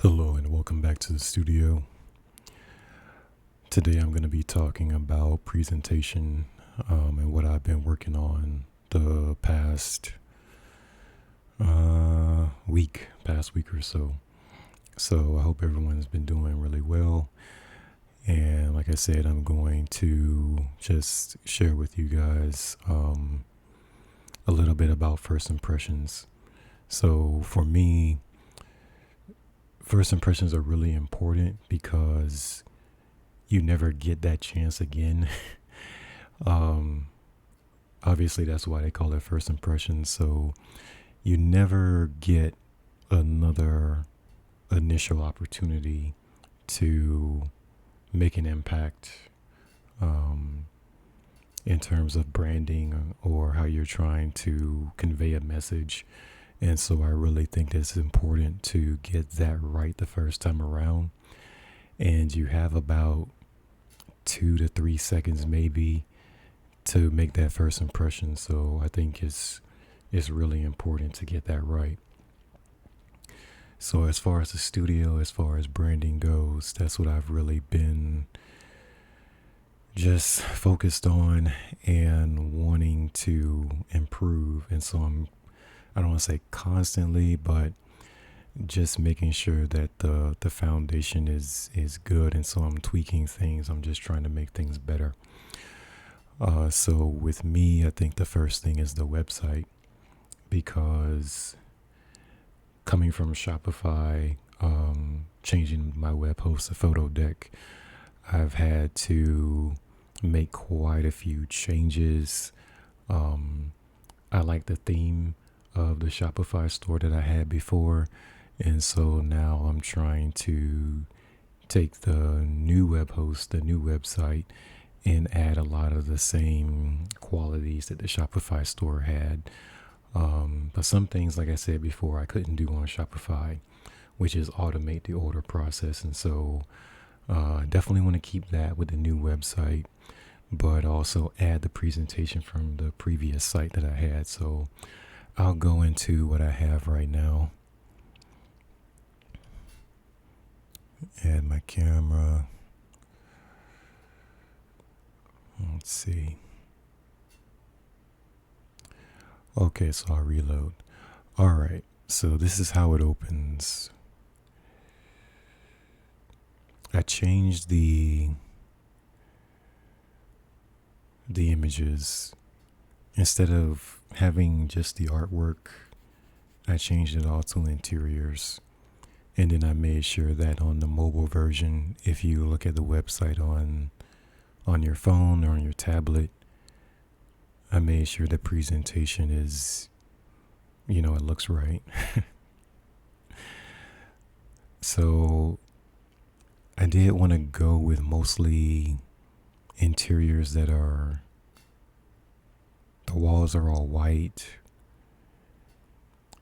Hello and welcome back to the studio. Today I'm going to be talking about presentation and what I've been working on the past week or so. So I hope everyone's been doing really well. And like I said, I'm going to just share with you guys a little bit about first impressions. So for me, first impressions are really important because you never get that chance again. Obviously, that's why they call it first impressions. So you never get another initial opportunity to make an impact in terms of branding or how you're trying to convey a message. And so I really think it's important to get that right the first time around. And you have about 2 to 3 seconds maybe to make that first impression. So I think it's really important to get that right. So as far as the studio, as far as branding goes, that's what I've really been just focused on and wanting to improve. And so I don't want to say constantly, but just making sure that the foundation is good. And so I'm tweaking things. I'm just trying to make things better. So with me, I think the first thing is the website, because coming from Shopify, changing my web host to Photo Deck, I've had to make quite a few changes. I like the theme of the Shopify store that I had before. And so now I'm trying to take the new web host, the new website, and add a lot of the same qualities that the Shopify store had. But some things, like I said before, I couldn't do on Shopify, which is automate the order process. And so definitely want to keep that with the new website, but also add the presentation from the previous site that I had. So I'll go into what I have right now. Add my camera. Let's see. Okay, so I'll reload. All right, so this is how it opens. I changed the images. Instead of having just the artwork, I changed it all to interiors. And then I made sure that on the mobile version, if you look at the website on your phone or on your tablet, I made sure the presentation is, it looks right. So I did want to go with mostly interiors that the walls are all white.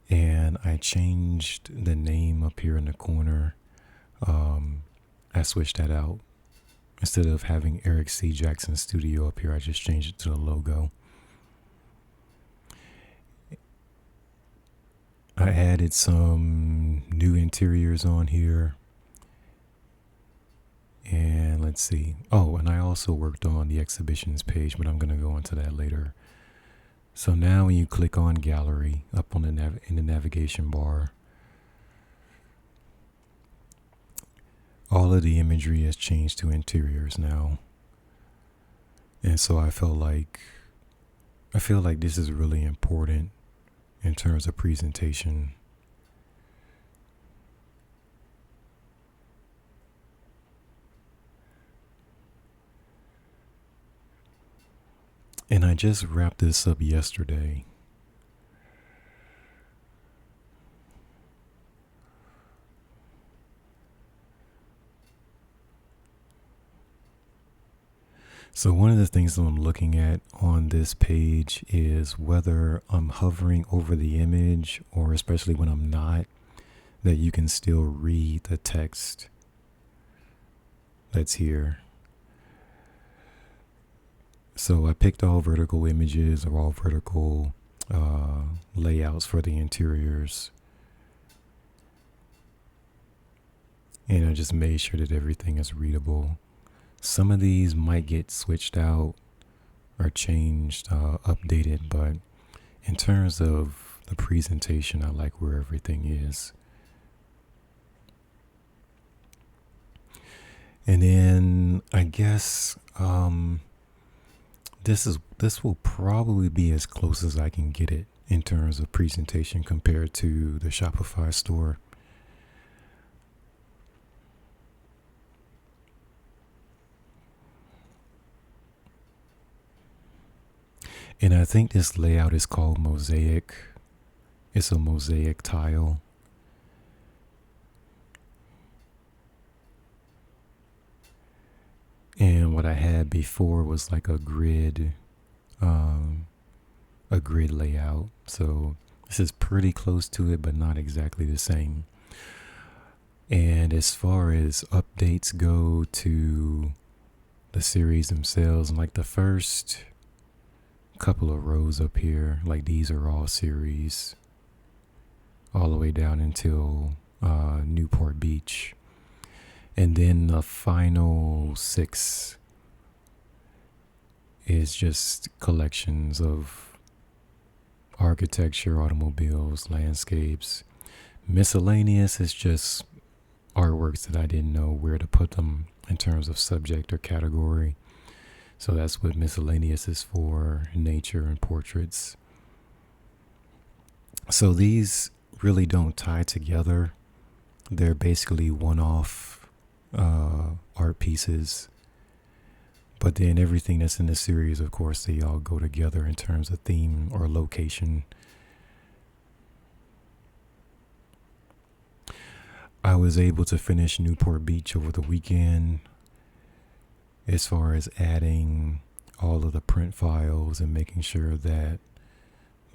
And I changed the name up here in the corner. I switched that out. Instead of having Eric C. Jackson Studio up here, I just changed it to the logo. I added some new interiors on here. And let's see. Oh, and I also worked on the exhibitions page, but I'm going to go into that later. So now when you click on gallery up on in the navigation bar, all of the imagery has changed to interiors now. And so I feel like this is really important in terms of presentation. And I just wrapped this up yesterday. So one of the things that I'm looking at on this page is whether I'm hovering over the image, or especially when I'm not, that you can still read the text that's here. So I picked all vertical images or all vertical layouts for the interiors. and I just made sure that everything is readable. Some of these might get switched out or changed, updated, but in terms of the presentation, I like where everything is. And then I guess this will probably be as close as I can get it in terms of presentation compared to the Shopify store. And I think this layout is called Mosaic. It's a mosaic tile. And what I had before was like a grid layout. So this is pretty close to it, but not exactly the same. And as far as updates go to the series themselves, like the first couple of rows up here, like these are all series all the way down until Newport Beach. And then the final 6 is just collections of architecture, automobiles, landscapes. Miscellaneous is just artworks that I didn't know where to put them in terms of subject or category. So that's what miscellaneous is for, nature and portraits. So these really don't tie together. They're basically one-off art pieces. But then everything that's in the series, of course, they all go together in terms of theme or location. I was able to finish Newport Beach over the weekend as far as adding all of the print files and making sure that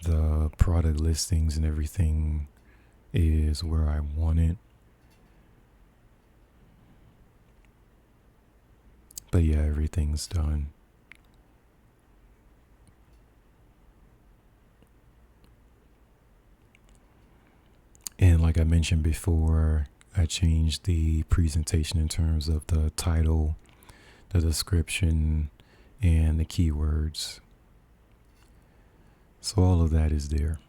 the product listings and everything is where I want it. But yeah, everything's done. And like I mentioned before, I changed the presentation in terms of the title, the description, and the keywords. So all of that is there.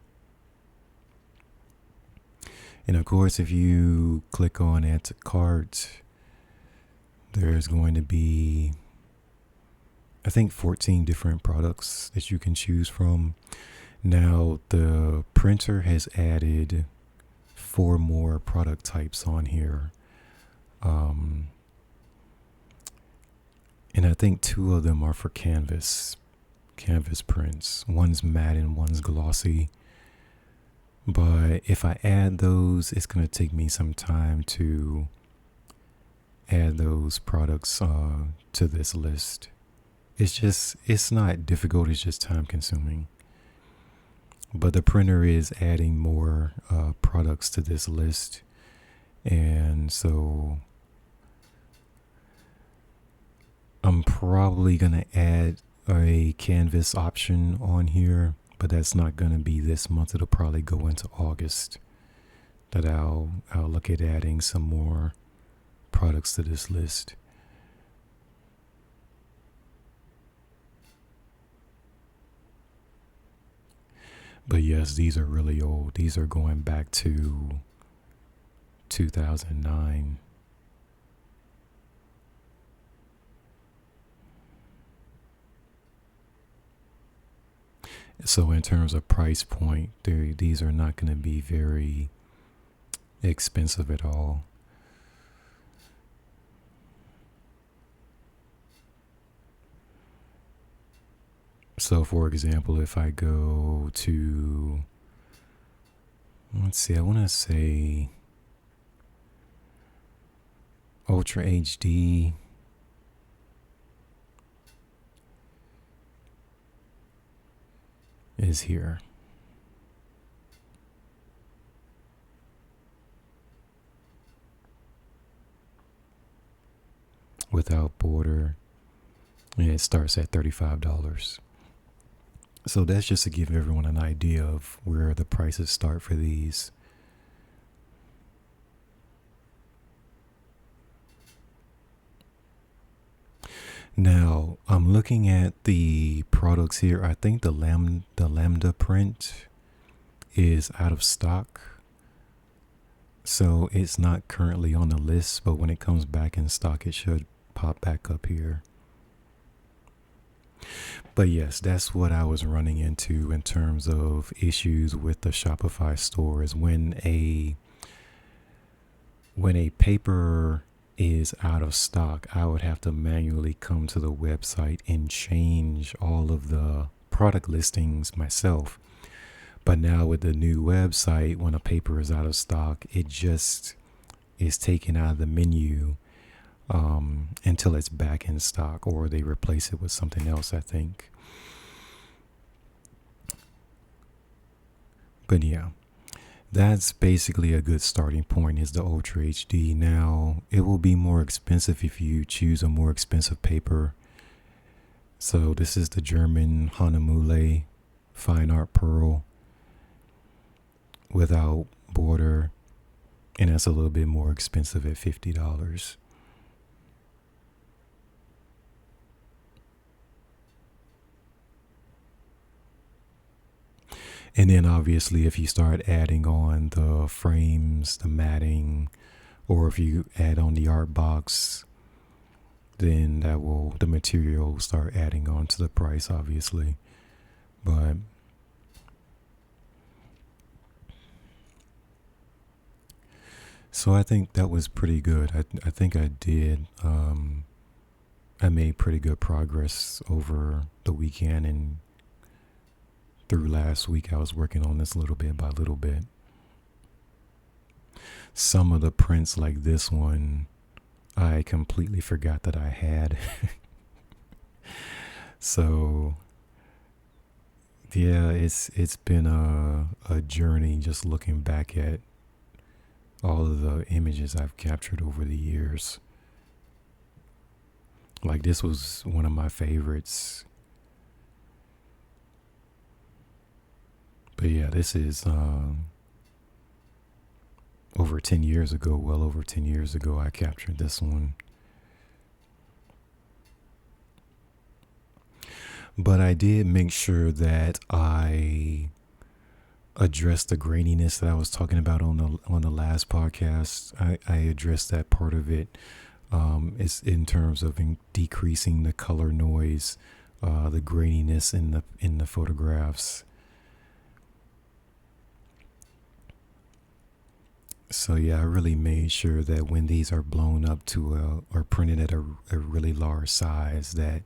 And of course, if you click on Add to Cart, there's going to be, I think, 14 different products that you can choose from. Now, the printer has added 4 more product types on here. And I think 2 of them are for canvas prints. One's matte and one's glossy. But if I add those, it's going to take me some time to add those products to this list. It's not difficult, it's just time consuming. But the printer is adding more products to this list. And so I'm probably going to add a canvas option on here, but that's not going to be this month. It'll probably go into August that I'll look at adding some more products to this list. But yes, these are really old. These are going back to 2009. So in terms of price point, these are not going to be very expensive at all. So for example, if I go to, let's see, I want to say Ultra HD. Is here. Without border. And it starts at $35. So that's just to give everyone an idea of where the prices start for these. Now I'm looking at the products here. I think the Lambda print is out of stock. So it's not currently on the list, but when it comes back in stock, it should pop back up here. But yes, that's what I was running into in terms of issues with the Shopify store is when a paper is out of stock, I would have to manually come to the website and change all of the product listings myself. But now with the new website, when a paper is out of stock, it just is taken out of the menu until it's back in stock, or they replace it with something else, I think. But yeah, that's basically a good starting point is the Ultra HD. Now, it will be more expensive if you choose a more expensive paper. So this is the German Hahnemühle Fine Art Pearl without border, and that's a little bit more expensive at $50. And then obviously if you start adding on the frames, the matting, or if you add on the art box, then the material will start adding on to the price, obviously. But so I think that was pretty good. I think I did. I made pretty good progress over the weekend, and through last week I was working on this little bit by little bit. Some of the prints like this one, I completely forgot that I had. So yeah, it's been a journey just looking back at all of the images I've captured over the years. Like this was one of my favorites. But yeah, this is over 10 years ago, well over 10 years ago, I captured this one. But I did make sure that I addressed the graininess that I was talking about on the last podcast. I addressed that part of it. It's in terms of decreasing the color noise, the graininess in the photographs. So yeah, I really made sure that when these are blown up to or printed at a really large size, that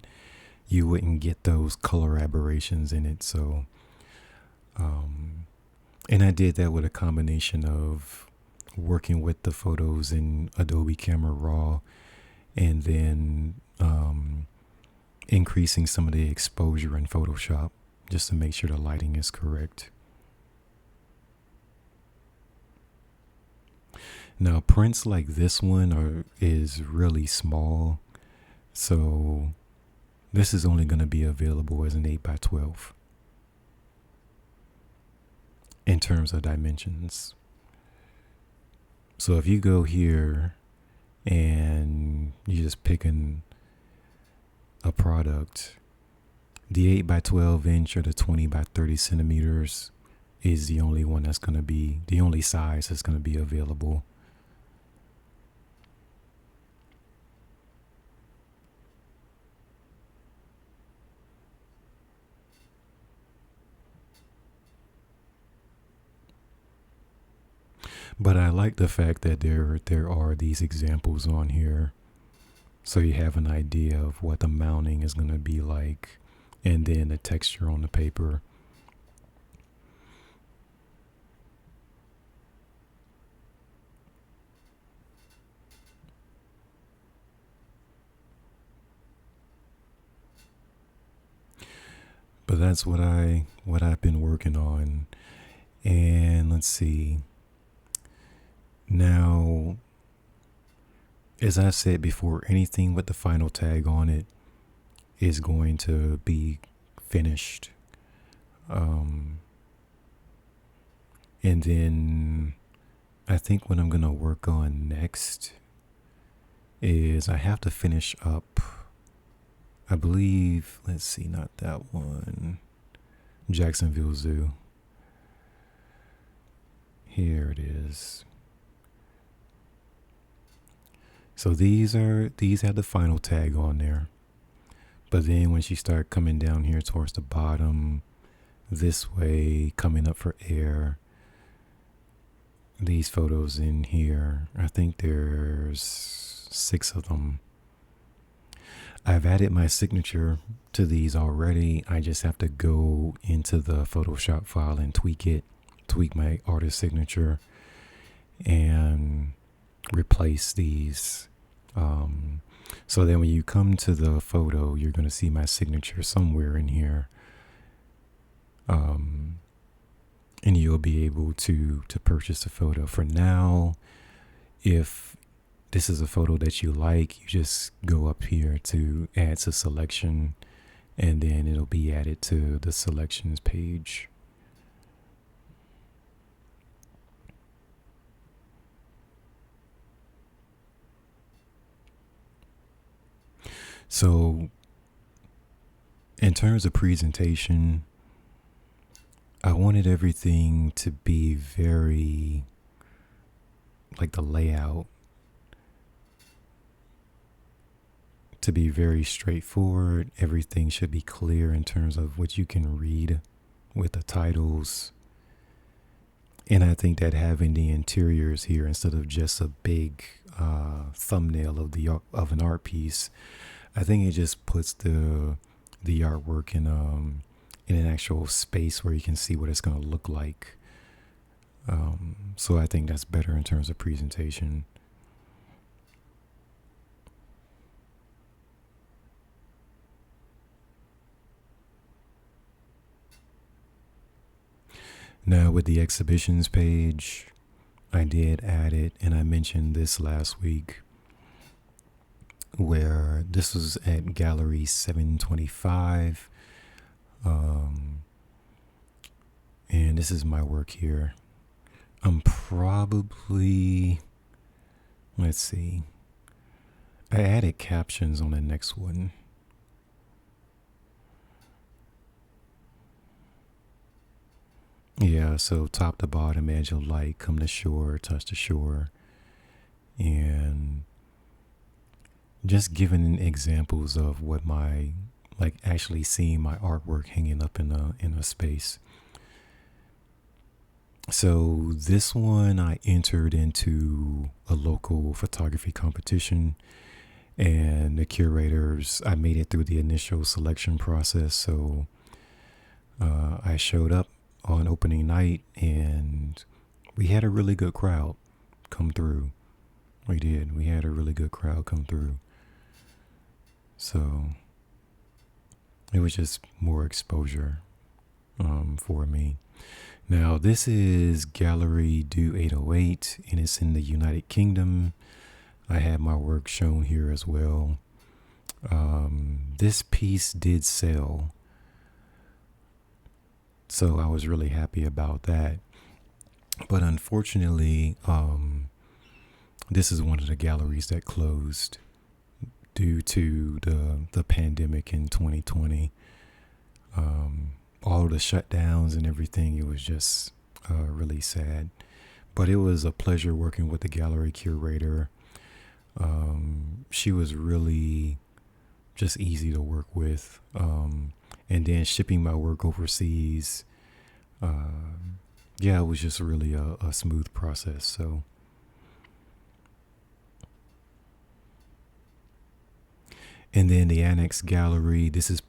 you wouldn't get those color aberrations in it. So, and I did that with a combination of working with the photos in Adobe Camera Raw, and then increasing some of the exposure in Photoshop just to make sure the lighting is correct. Now, prints like this one is really small, so this is only going to be available as an 8x12 in terms of dimensions. So if you go here and you're just picking a product, the 8x12 inch or the 20x30 centimeters is the only one that's going to be, the only size that's going to be available. But I like the fact that there are these examples on here, so you have an idea of what the mounting is going to be like, and then the texture on the paper. But that's what I've been working on. And let's see. Now, as I said before, anything with the final tag on it is going to be finished. And then I think what I'm going to work on next is I have to finish up I believe, let's see, not that one. Jacksonville Zoo. Here it is. So these have the final tag on there. But then once you start coming down here towards the bottom, this way, coming up for air, these photos in here, I think there's 6 of them. I've added my signature to these already. I just have to go into the Photoshop file and tweak my artist signature and replace these. So then when you come to the photo, you're going to see my signature somewhere in here. And you'll be able to purchase the photo. For now, if this is a photo that you like, you just go up here to add to selection, and then it'll be added to the selections page. So in terms of presentation, I wanted everything to be very, like the layout, to be very straightforward. Everything should be clear in terms of what you can read with the titles. And I think that having the interiors here instead of just a big thumbnail of an art piece, I think it just puts the artwork in an actual space where you can see what it's going to look like. So I think that's better in terms of presentation. Now with the exhibitions page, I did add it, and I mentioned this last week, where this was at Gallery 725. And this is my work here. I'm probably, let's see, I added captions on the next one. Yeah, so top to bottom, edge of light, come to shore, touch the shore. And just giving examples of what my, like actually seeing my artwork hanging up in a space. So this one I entered into a local photography competition, and the curators, I made it through the initial selection process. So I showed up on opening night, and we had a really good crowd come through. We did. We had a really good crowd come through. So it was just more exposure for me. Now, this is Gallery Do 808, and it's in the United Kingdom. I had my work shown here as well. This piece did sell, so I was really happy about that. But unfortunately, this is one of the galleries that closed due to the pandemic in 2020. All the shutdowns and everything, it was just really sad. But it was a pleasure working with the gallery curator. She was really just easy to work with. And then shipping my work overseas, it was just really a smooth process. So and then the Annex Gallery, this is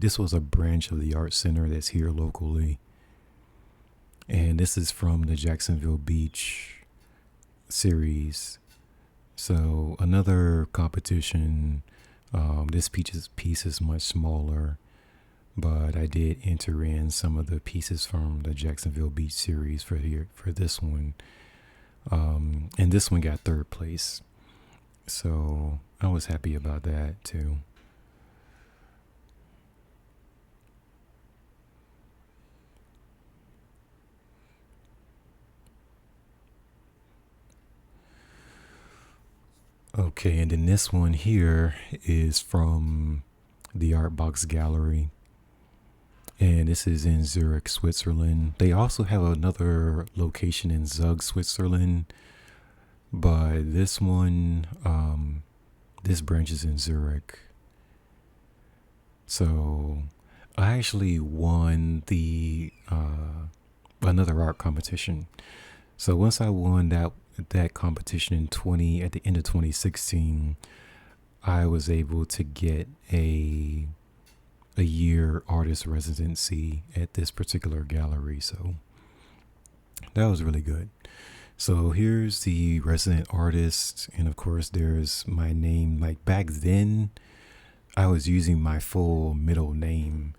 this was a branch of the Art Center that's here locally. And this is from the Jacksonville Beach series. So another competition. This piece is much smaller, but I did enter in some of the pieces from the Jacksonville Beach series for this one. And this one got 3rd place. So I was happy about that too. Okay, and then this one here is from the Art Box Gallery, and this is in Zurich, Switzerland. They also have another location in Zug, Switzerland, but this one, this branch is in Zurich. So I actually won the another art competition. So once I won that competition in 20 at the end of 2016, I was able to get a year artist residency at this particular gallery. So that was really good. So here's the resident artist, and of course there's my name. Like back then, I was using my full middle name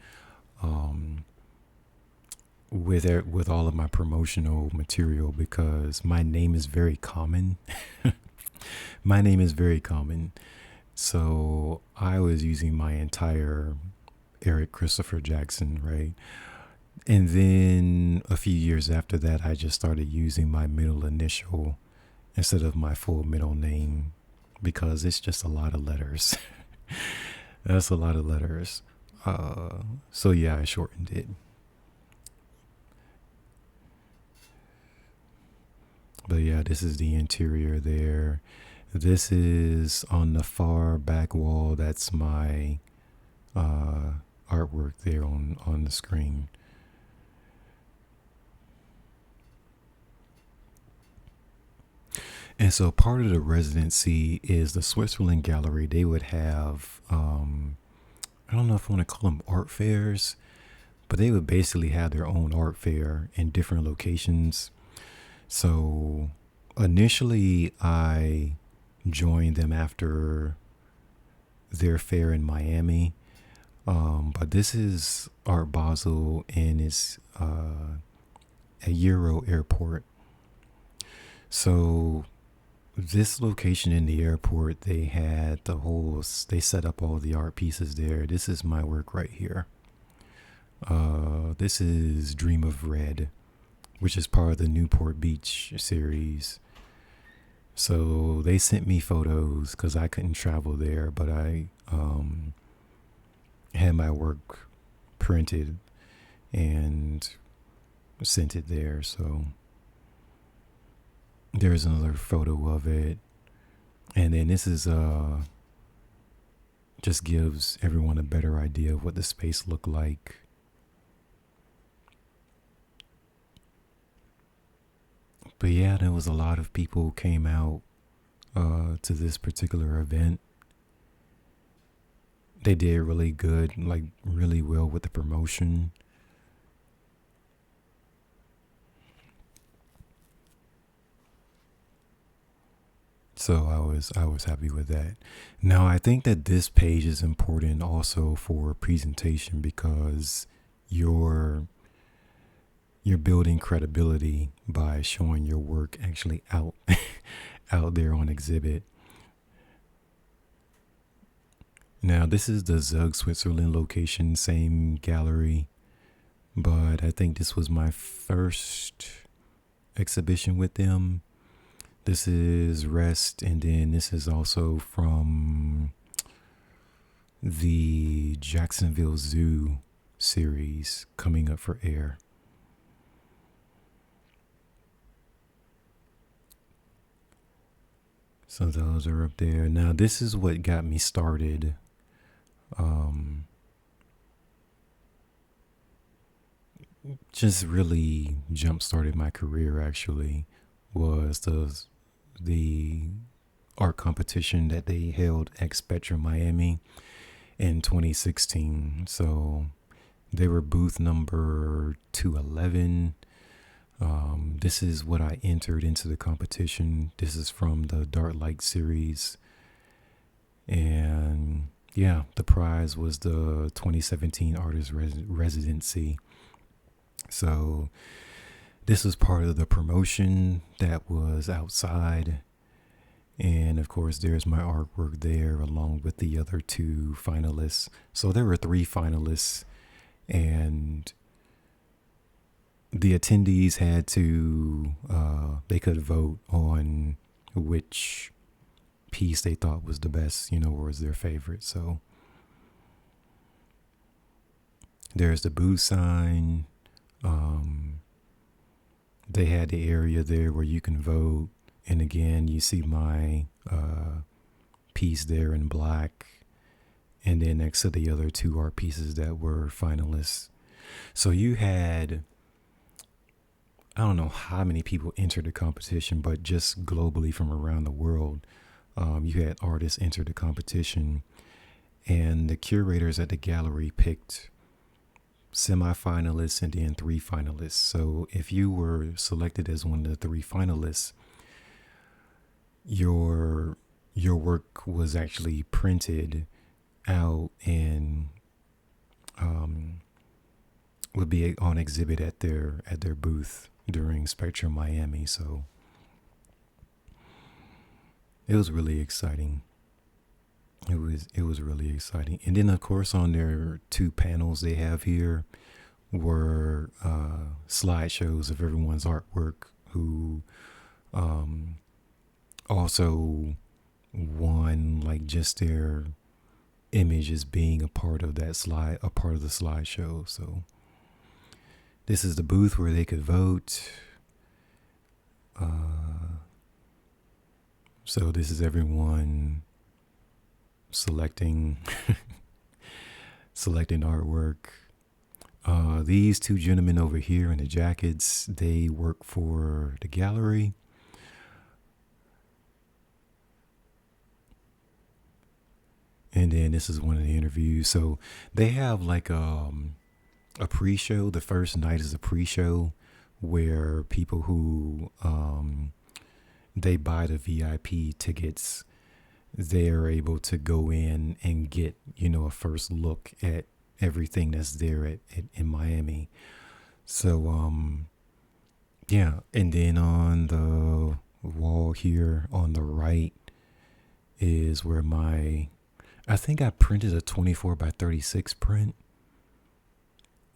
with all of my promotional material because my name is very common. My name is very common. So I was using my entire Eric Christopher Jackson, right? And then a few years after that, I just started using my middle initial instead of my full middle name because it's just a lot of letters. That's a lot of letters. So yeah, I shortened it. But yeah, this is the interior there. This is on the far back wall. That's my artwork there on the screen. And so part of the residency is the Switzerland Gallery. They would have, I don't know if I want to call them art fairs, but they would basically have their own art fair in different locations. So initially, I joined them after their fair in Miami. But this is Art Basel and it's a Euro airport. So this location in the airport, they had they set up all the art pieces there. This is my work right here. This is Dream of Red, which is part of the Newport Beach series. So they sent me photos because I couldn't travel there, but I had my work printed and sent it there. So there's another photo of it. And then this is just gives everyone a better idea of what the space looked like. But yeah, there was a lot of people who came out to this particular event. They did really good, like really well with the promotion. So I was happy with that. Now I think that this page is important also for presentation because you're building credibility by showing your work actually out out there on exhibit. Now this is the Zug, Switzerland location, same gallery, but I think this was my first exhibition with them. This is Rest, and then this is also from the Jacksonville Zoo series coming up for air. So those are up there. Now this is what got me started. Just really jump started my career actually was the art competition that they held at Spectrum Miami in 2016. So they were booth number 211. This is what I entered into the competition. This is from the Dark Light series. And yeah, the prize was the 2017 Artist Residency. So this was part of the promotion that was outside. And of course, there's my artwork there along with the other two finalists. So there were 3 finalists, and the attendees had to, they could vote on which piece they thought was the best, or was their favorite. So there's the booth sign. They had the area there where you can vote. And again, you see my piece there in black. And then next to the other two art pieces that were finalists. So you had, I don't know how many people entered the competition, but just globally from around the world, you had artists enter the competition. And the curators at the gallery picked semi-finalists and then 3 finalists. So if you were selected as one of the 3 finalists, your work was actually printed out and would be on exhibit at their booth during Spectrum Miami. So it was really exciting. It was really exciting. And then, of course, on their 2 panels they have here were slideshows of everyone's artwork who also won, like, just their image as being a part of the slideshow. So this is the booth where they could vote. So this is everyone selecting artwork. These 2 gentlemen over here in the jackets, they work for the gallery. And then this is one of the interviews. So they have like a pre-show. The first night is a pre-show where people who they buy the VIP tickets, they're able to go in and get, a first look at everything that's there in Miami. So, yeah. And then on the wall here on the right is where I think I printed a 24 by 36 print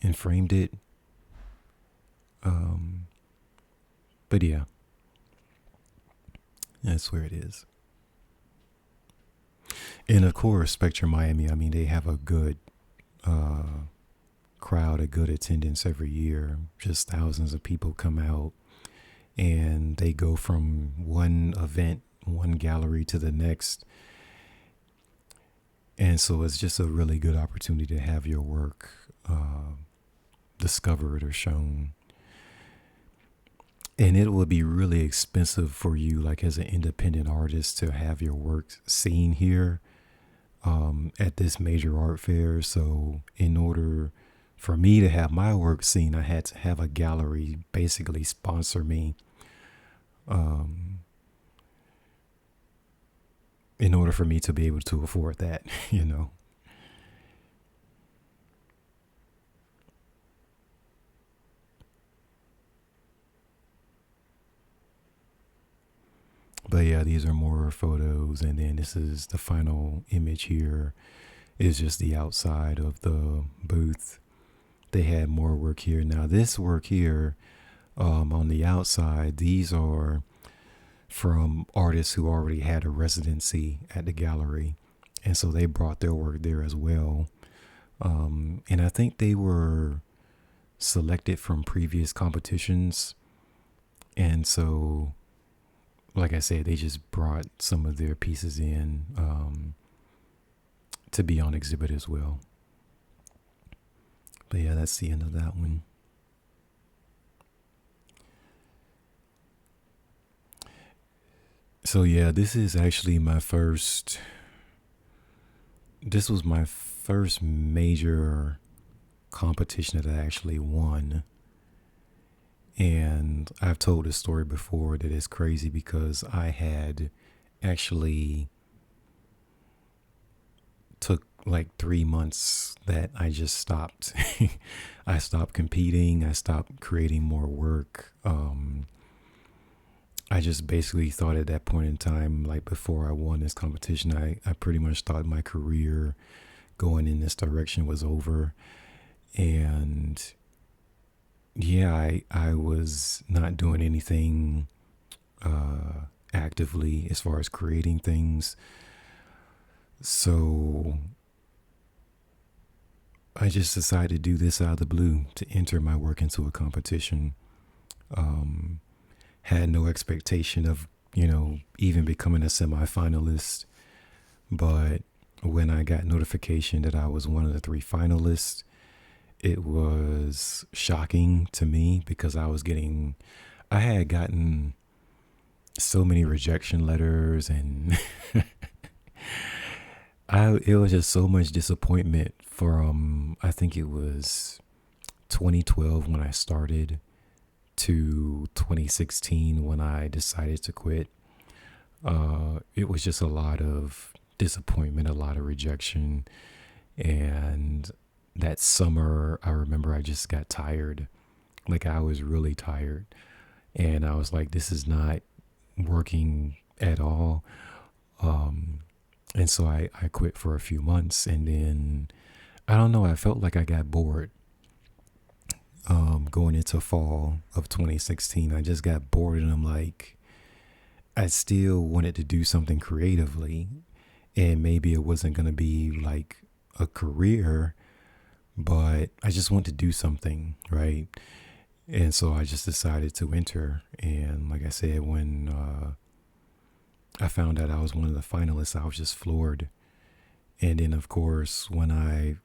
and framed it. But yeah, that's where it is. And of course, Spectrum Miami, I mean, they have a good crowd, a good attendance every year. Just thousands of people come out and they go from one event, one gallery to the next. And so it's just a really good opportunity to have your work discovered or shown. And it would be really expensive for you, like as an independent artist, to have your work seen here at this major art fair. So in order for me to have my work seen, I had to have a gallery basically sponsor me in order for me to be able to afford that, But yeah, these are more photos. And then this is the final image here is just the outside of the booth. They had more work here. Now this work here on the outside, these are from artists who already had a residency at the gallery. And so they brought their work there as well. And I think they were selected from previous competitions. And so, like I said, they just brought some of their pieces in to be on exhibit as well. But yeah, that's the end of that one. So yeah, this was my first major competition that I actually won. And I've told this story before that it's crazy because I had actually took like 3 months that I just stopped. I stopped competing. I stopped creating more work. I just basically thought at that point in time, like before I won this competition, I pretty much thought my career going in this direction was over. And yeah, I was not doing anything actively as far as creating things. So I just decided to do this out of the blue to enter my work into a competition. Had no expectation of, even becoming a semifinalist. But when I got notification that I was one of the 3 finalists, it was shocking to me because I had gotten so many rejection letters, and it was just so much disappointment from, I think it was 2012 when I started to 2016 when I decided to quit. It was just a lot of disappointment, a lot of rejection. And that summer, I remember I just got tired. Like, I was really tired. And I was like, this is not working at all. And so I quit for a few months. And then, I don't know, I felt like I got bored. Going into fall of 2016, I just got bored, and I'm like, I still wanted to do something creatively, and maybe it wasn't going to be like a career, but I just want to do something, right? And so I just decided to enter. And like I said, when I found out I was one of the finalists, I was just floored. And then, of course, when I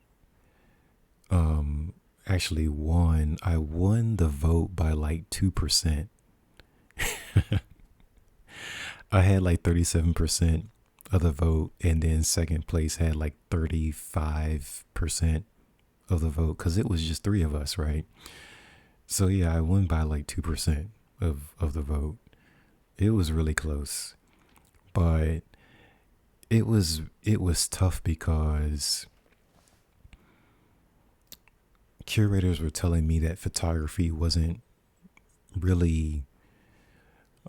actually won, I won the vote by like 2%. I had like 37% of the vote, and then second place had like 35% of the vote, because it was just 3 of us, right? So yeah, I won by like 2% of the vote. It was really close, but it was tough because curators were telling me that photography wasn't really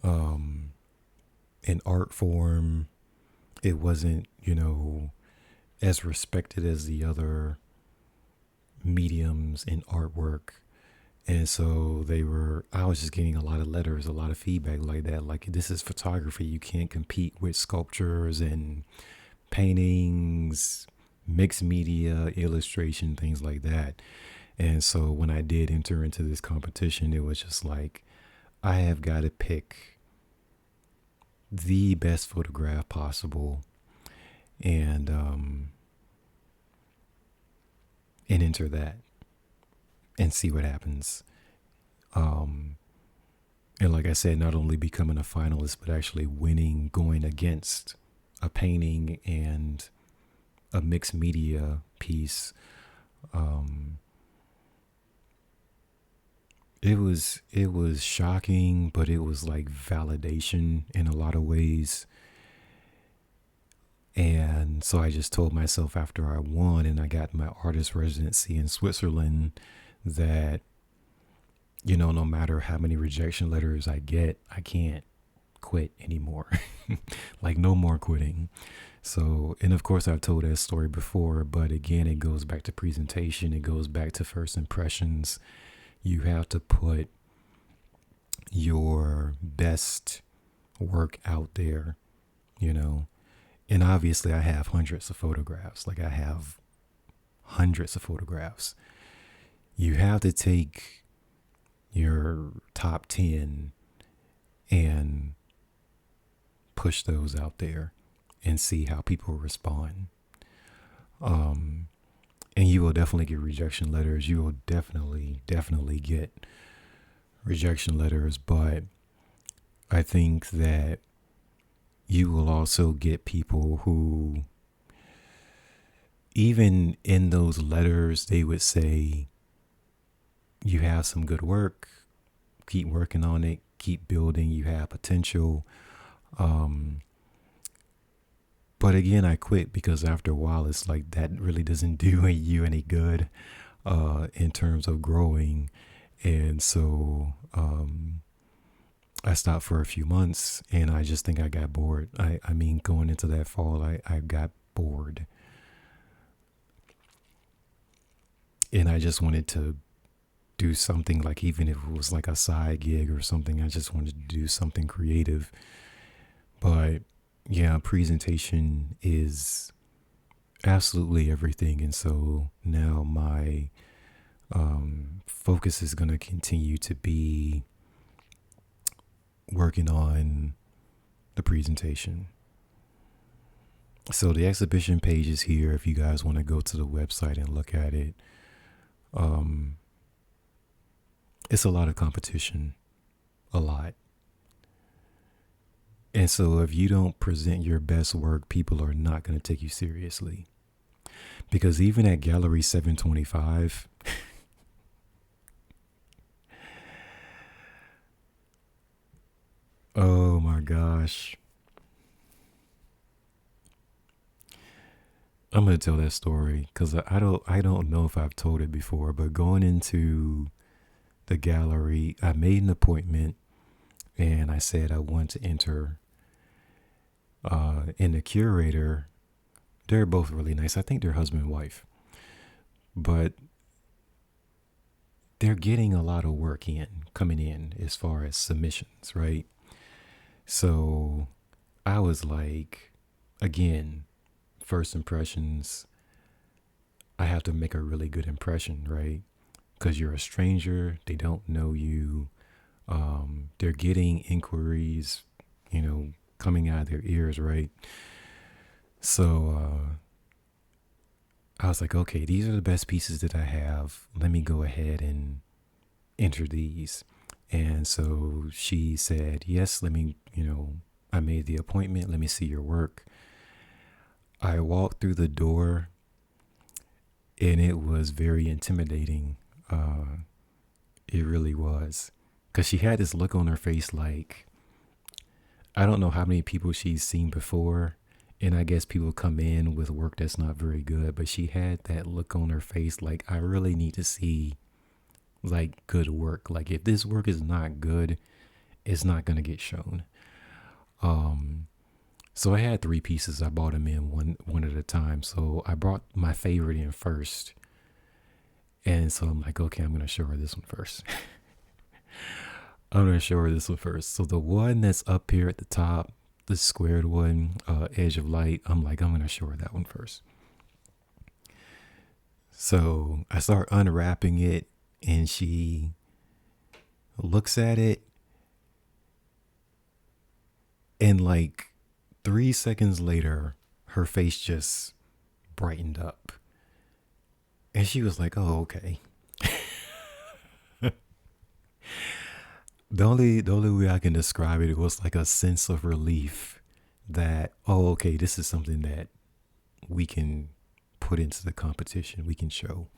an art form. It wasn't, as respected as the other mediums in artwork. And so I was just getting a lot of letters, a lot of feedback like that. Like, this is photography. You can't compete with sculptures and paintings, mixed media, illustration, things like that. And so when I did enter into this competition, it was just like, I have got to pick the best photograph possible and enter that and see what happens. And like I said, not only becoming a finalist, but actually winning, going against a painting and a mixed media piece. It was shocking, but it was like validation in a lot of ways. And so I just told myself after I won and I got my artist residency in Switzerland that, no matter how many rejection letters I get, I can't quit anymore. Like, no more quitting. So, and of course I've told that story before, but again, it goes back to presentation. It goes back to first impressions. You have to put your best work out there, And obviously I have hundreds of photographs. Like, I have hundreds of photographs. You have to take your top 10 and push those out there and see how people respond. And you will definitely get rejection letters. You will definitely get rejection letters. But I think that you will also get people who, even in those letters, they would say, you have some good work, keep working on it, keep building, you have potential. But again, I quit because after a while, it's like that really doesn't do you any good in terms of growing. And so I stopped for a few months, and I just think I got bored. I mean, going into that fall, I got bored. And I just wanted to do something, like, even if it was like a side gig or something, I just wanted to do something creative. But yeah, presentation is absolutely everything. And so now my focus is going to continue to be working on the presentation. So the exhibition page is here if you guys want to go to the website and look at it. It's a lot of competition, a lot. And so if you don't present your best work, people are not going to take you seriously. Because even at Gallery 725, oh my gosh. I'm going to tell that story because I don't know if I've told it before, but going into the gallery, I made an appointment and I said I want to enter. And the curator, they're both really nice. I think they're husband and wife, but they're getting a lot of work coming in as far as submissions, right? So I was like, again, first impressions, I have to make a really good impression, right? Because you're a stranger, they don't know you. They're getting inquiries, coming out of their ears, right? So I was like, okay, these are the best pieces that I have. Let me go ahead and enter these. And so she said, yes, let me, I made the appointment. Let me see your work. I walked through the door and it was very intimidating. It really was. Because she had this look on her face like, I don't know how many people she's seen before. And I guess people come in with work that's not very good. But she had that look on her face like, I really need to see like good work. Like if this work is not good, it's not going to get shown. So I had 3 pieces. I bought them in one at a time. So I brought my favorite in first. And so I'm like, okay, I'm going to show her this one first. I'm going to show her this one first. So the one that's up here at the top, the squared one, Edge of Light, I'm going to show her that one first. So I start unwrapping it and she looks at it and like 3 seconds later, her face just brightened up. And she was like, oh, okay. The only way I can describe it was like a sense of relief that, oh, okay, this is something that we can put into the competition, we can show.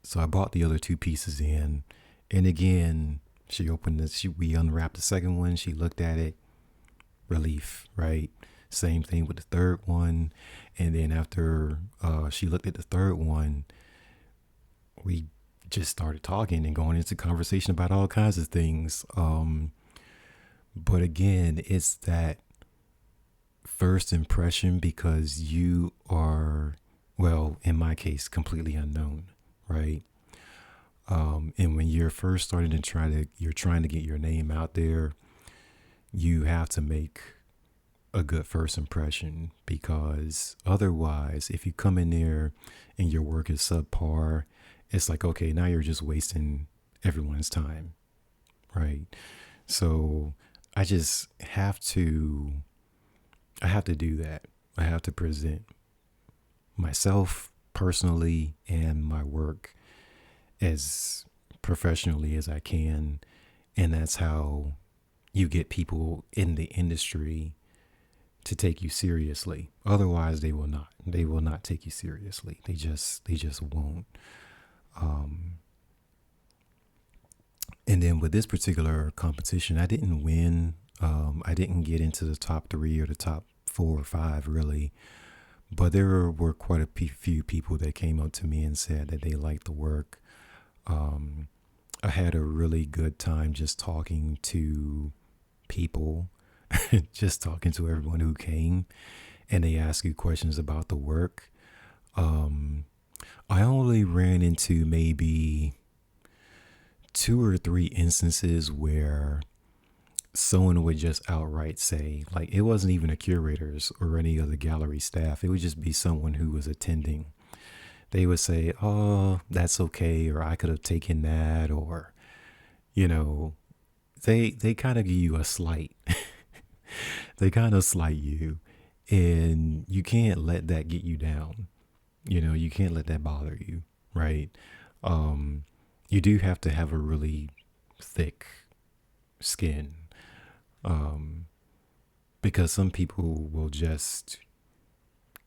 So I bought the other 2 pieces in. And again, she opened it, we unwrapped the second one, she looked at it, relief, right? Same thing with the third one. And then after she looked at the third one, we just started talking and going into conversation about all kinds of things. But again, it's that first impression because you are, well, in my case, completely unknown, right? And when you're first starting you're trying to get your name out there, you have to make a good first impression because otherwise, if you come in there and your work is subpar, it's like, okay, now you're just wasting everyone's time, right? So I just have to do that. I have to present myself personally and my work as professionally as I can. And that's how you get people in the industry to take you seriously. Otherwise, they will not. They will not take you seriously. They just won't. And then with this particular competition, I didn't win. I didn't get into the top 3 or the top 4 or 5 really, but there were quite a few people that came up to me and said that they liked the work. I had a really good time just talking to people, just talking to everyone who came, and they ask you questions about the work. I only ran into maybe 2 or 3 instances where someone would just outright say, like, it wasn't even a curators or any other gallery staff. It would just be someone who was attending. They would say, "Oh, that's okay," or "I could have taken that," or you know, they kind of give you a slight. They kind of slight you, and you can't let that get you down. You can't let that bother you, right? Um, you do have to have a really thick skin, um, because some people will just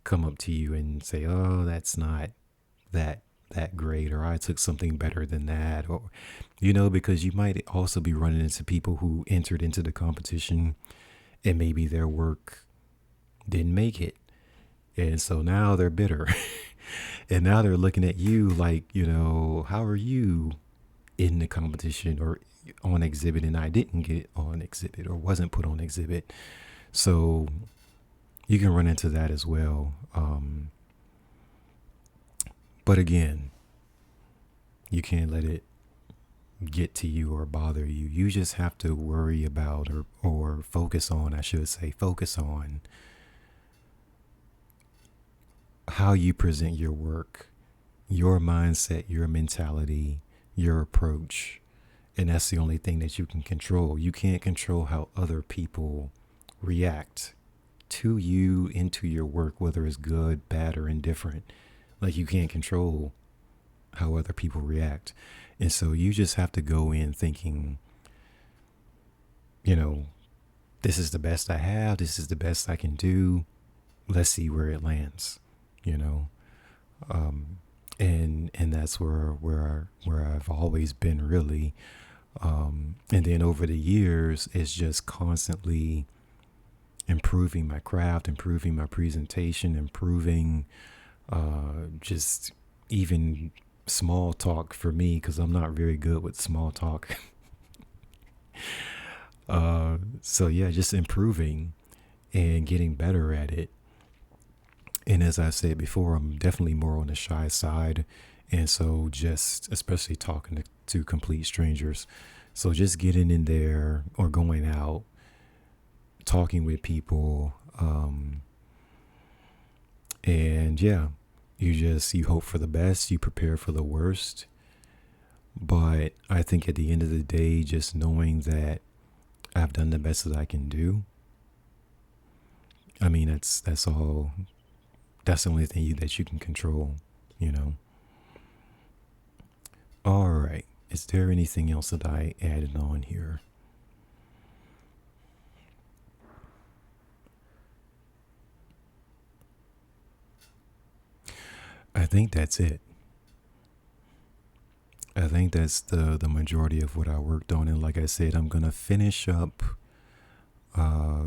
come up to you and say, "Oh, that's not that that great," or "I took something better than that," or because you might also be running into people who entered into the competition and maybe their work didn't make it, and so now they're bitter, and now they're looking at you like, how are you in the competition or on exhibit, and I didn't get on exhibit or wasn't put on exhibit. So you can run into that as well. But again, you can't let it get to you or bother you. You just have to worry about or focus on, I should say, focus on how you present your work, your mindset, your mentality, your approach. And that's the only thing that you can control. You can't control how other people react to you, into your work, whether it's good, bad, or indifferent. Like, you can't control how other people react. And so you just have to go in thinking, this is the best I have. This is the best I can do. Let's see where it lands, you know? And that's where I've always been, really. And then over the years, it's just constantly improving my craft, improving my presentation, improving just even small talk for me, because I'm not very good with small talk. So yeah, just improving and getting better at it. And as I said before, I'm definitely more on the shy side. And so just, especially talking to complete strangers. So just getting in there or going out, talking with people. And yeah, you hope for the best, you prepare for the worst. But I think at the end of the day, just knowing that I've done the best that I can do. I mean, that's all. That's the only thing that you can control, you know. All right. Is there anything else that I added on here? I think that's it. I think that's the majority of what I worked on. And like I said, I'm going to finish up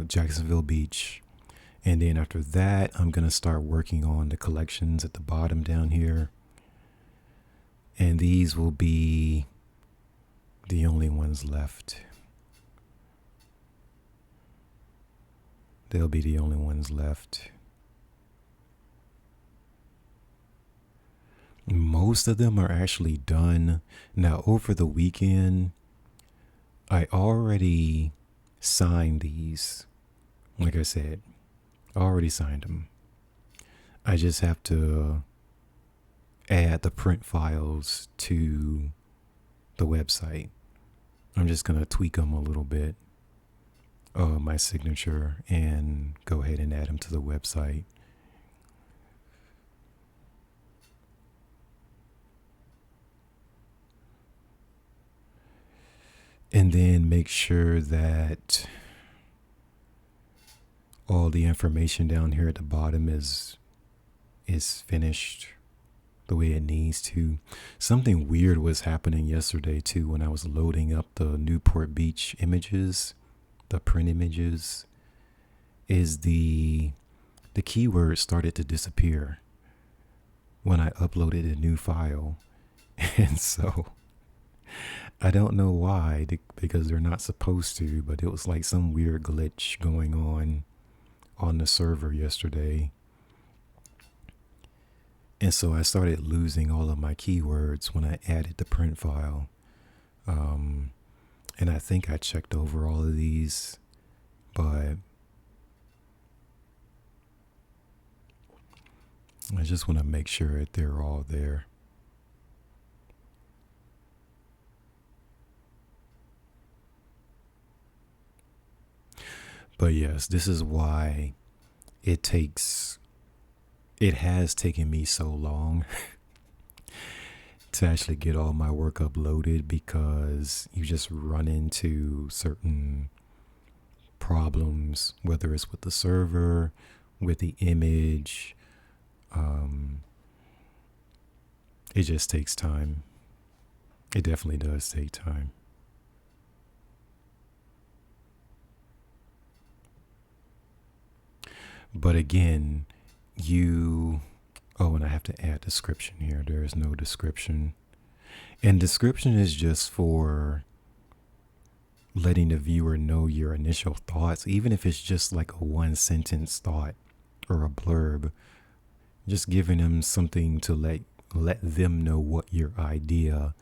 Jacksonville Beach. And then after that, I'm going to start working on the collections at the bottom down here. And these will be the only ones left. They'll be the only ones left. Most of them are actually done. Now, over the weekend, I already signed these. Like I said, I already signed them. I just have to add the print files to the website. I'm just going to tweak them a little bit, my signature, and go ahead and add them to the website. And then make sure that all the information down here at the bottom is finished the way it needs to. Something weird was happening yesterday too when I was loading up the Newport Beach images, the print images, is the keyword started to disappear when I uploaded a new file. And so I don't know why, because they're not supposed to, but it was like some weird glitch going on the server yesterday. And so I started losing all of my keywords when I added the print file. And I think I checked over all of these, but I just want to make sure that they're all there. But yes, this is why it has taken me so long to actually get all my work uploaded, because you just run into certain problems, whether it's with the server, with the image. It just takes time. It definitely does take time. But again, and I have to add description here. There is no description. And description is just for letting the viewer know your initial thoughts, even if it's just like a 1-sentence thought or a blurb, just giving them something to let them know what your idea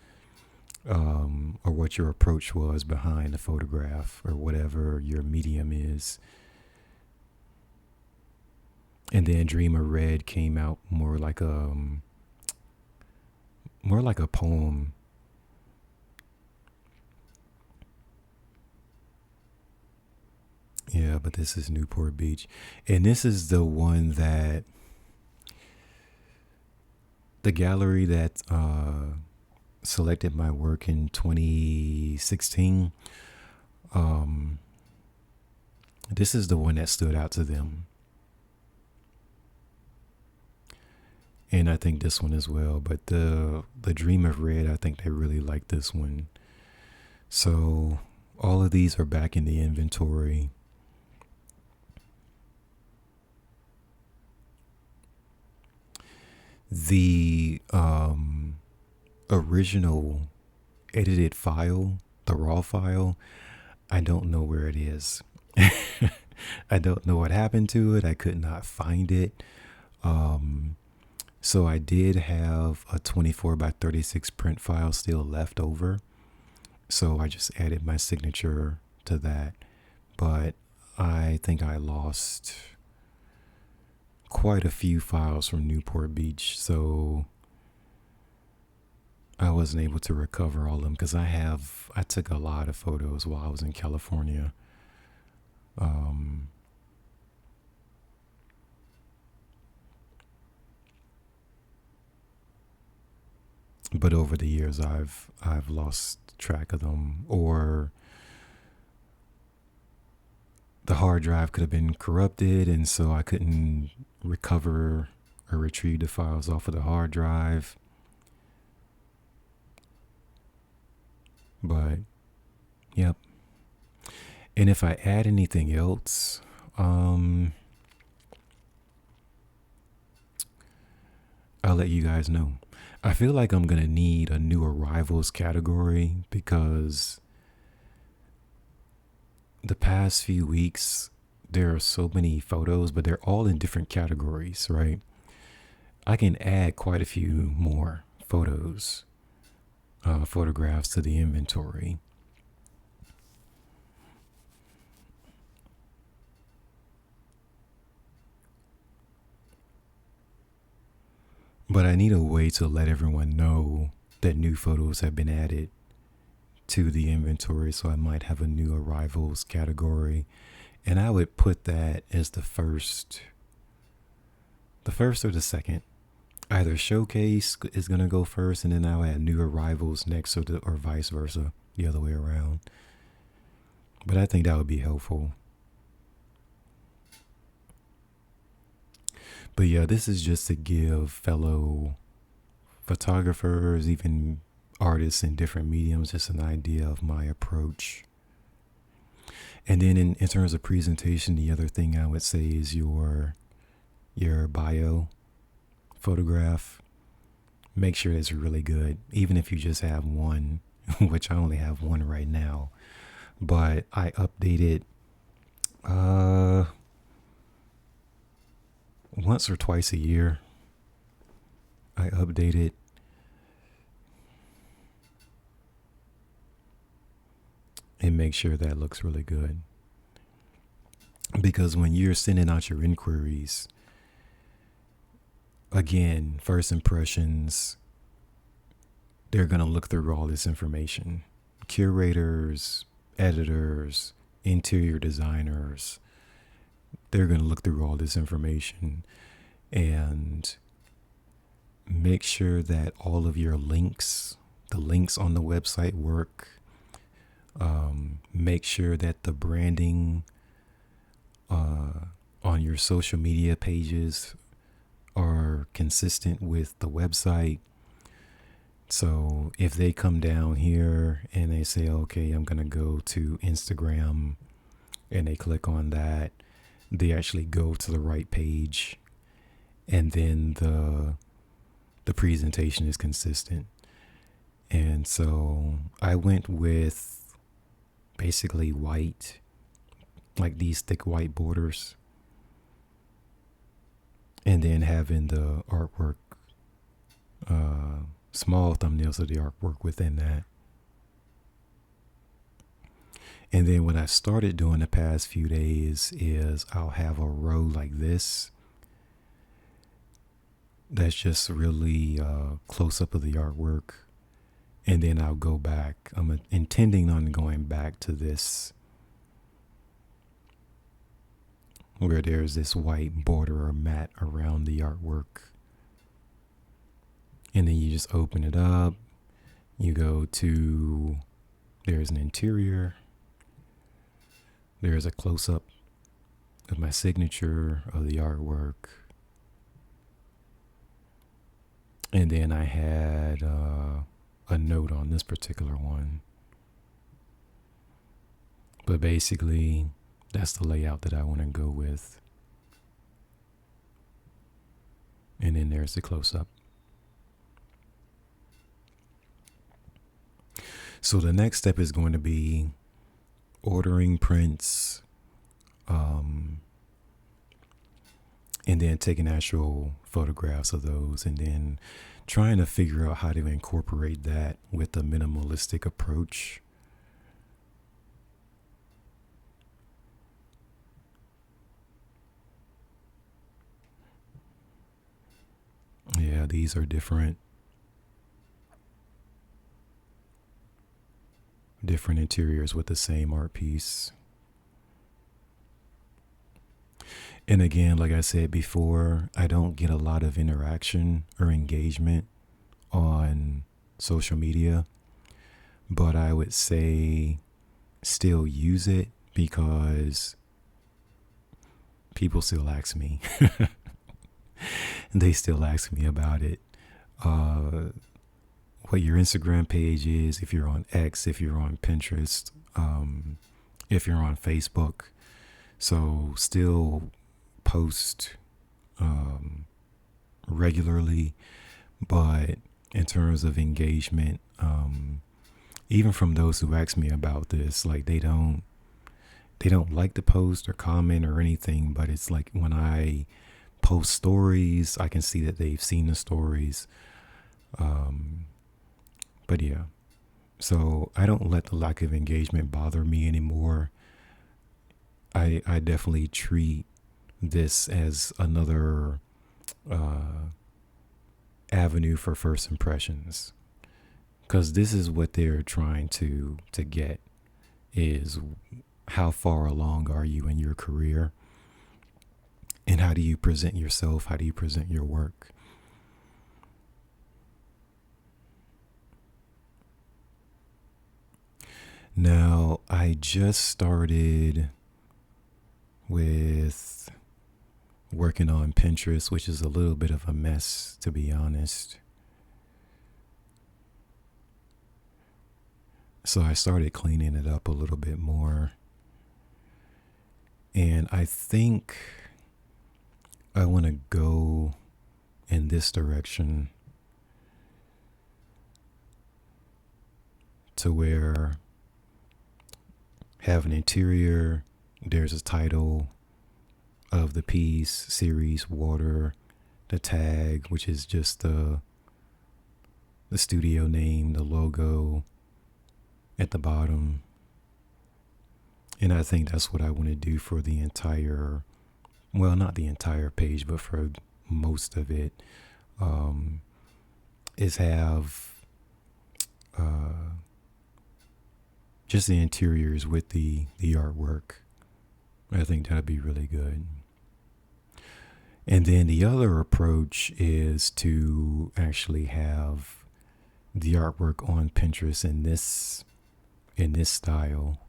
or what your approach was behind the photograph or whatever your medium is. And then Dream of Red came out more like a poem. Yeah, but this is Newport Beach. And this is the one that the gallery that selected my work in 2016. This is the one that stood out to them. And I think this one as well. But the Dream of Red, I think they really like this one. So all of these are back in the inventory. The original edited file, the raw file, I don't know where it is. I don't know what happened to it. I could not find it. So I did have a 24x36 print file still left over. So I just added my signature to that. But I think I lost quite a few files from Newport Beach. So I wasn't able to recover all of them because I took a lot of photos while I was in California. But over the years, I've lost track of them, or the hard drive could have been corrupted, and so I couldn't recover or retrieve the files off of the hard drive. But, yep. And if I add anything else, I'll let you guys know. I feel like I'm going to need a new arrivals category because the past few weeks, there are so many photos, but they're all in different categories, right? I can add quite a few more photographs to the inventory. But I need a way to let everyone know that new photos have been added to the inventory. So I might have a new arrivals category. And I would put that as the first or the second. Either showcase is going to go first, and then I'll add new arrivals next, or vice versa, the other way around. But I think that would be helpful. But yeah, this is just to give fellow photographers, even artists in different mediums, just an idea of my approach. And then in terms of presentation, the other thing I would say is your bio photograph. Make sure it's really good, even if you just have one, which I only have one right now. But I update it once or twice a year. I update it. and make sure that looks really good. Because when you're sending out your inquiries, again, first impressions, they're going to look through all this information. Curators, editors, interior designers, they're going to look through all this information and make sure that all of your links, the links on the website work. Make sure that the branding on your social media pages are consistent with the website. So if they come down here and they say, okay, I'm going to go to Instagram, and they click on that, they actually go to the right page, and then the presentation is consistent. And so I went with basically white, like these thick white borders, and then having the artwork, small thumbnails of the artwork within that. And then what I started doing the past few days is I'll have a row like this that's just really close up of the artwork. And then I'll go back. I'm intending on going back to this where there's this white border or mat around the artwork. And then you just open it up. You go to, there's an interior. There's a close-up of my signature of the artwork. And then I had a note on this particular one. But basically, that's the layout that I want to go with. And then there's the close-up. So the next step is going to be ordering prints, and then taking actual photographs of those, and then trying to figure out how to incorporate that with a minimalistic approach. Yeah, these are different interiors with the same art piece. And again, like I said before, I don't get a lot of interaction or engagement on social media, but I would say still use it because people still ask me. They still ask me about it. What your Instagram page is, if you're on X, if you're on Pinterest, if you're on Facebook. So still post regularly, but in terms of engagement, even from those who ask me about this, like they don't like to post or comment or anything, but it's like when I post stories, I can see that they've seen the stories. But yeah, so I don't let the lack of engagement bother me anymore. I definitely treat this as another avenue for first impressions, because this is what they're trying to get, is how far along are you in your career, and how do you present yourself, how do you present your work. Now, I just started with working on Pinterest, which is a little bit of a mess, to be honest. So I started cleaning it up a little bit more. And I think I want to go in this direction to where have an interior, there's a title of the piece, series, water, the tag, which is just the studio name, the logo at the bottom, And I think that's what I want to do for the entire, well, not the entire page, but for most of it, um, is have just the interiors with the artwork. I think that'd be really good. And then the other approach is to actually have the artwork on Pinterest in this style.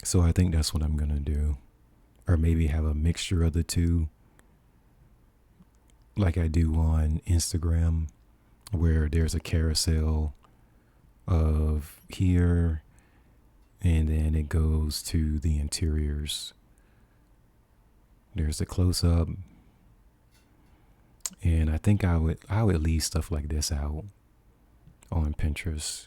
So I think that's what I'm gonna do. Or maybe have a mixture of the two, like I do on Instagram, where there's a carousel of here and then it goes to the interiors. There's a close up, and I think I would leave stuff like this out on Pinterest.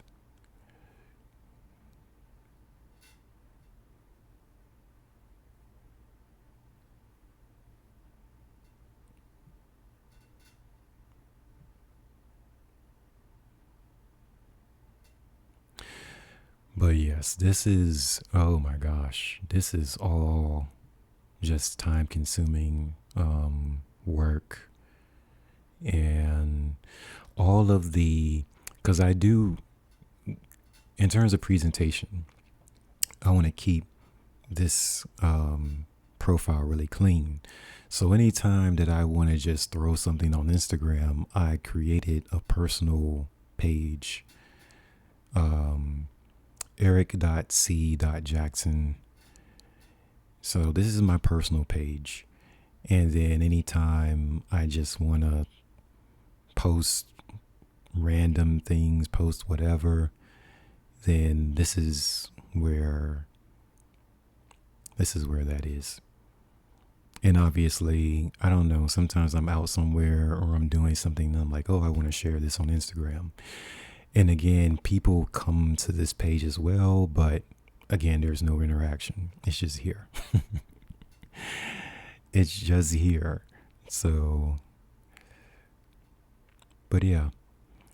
But yes, this is, oh my gosh, this is all just time consuming work. And all of because I do, in terms of presentation, I want to keep this profile really clean. So anytime that I want to just throw something on Instagram, I created a personal page, eric.c.jackson. So this is my personal page. And then anytime I just want to post random things, post whatever, then this is where that is. And obviously, I don't know, sometimes I'm out somewhere or I'm doing something and I'm like, oh, I want to share this on Instagram. And again, people come to this page as well, but again, there's no interaction. It's just here. It's just here. So, but yeah.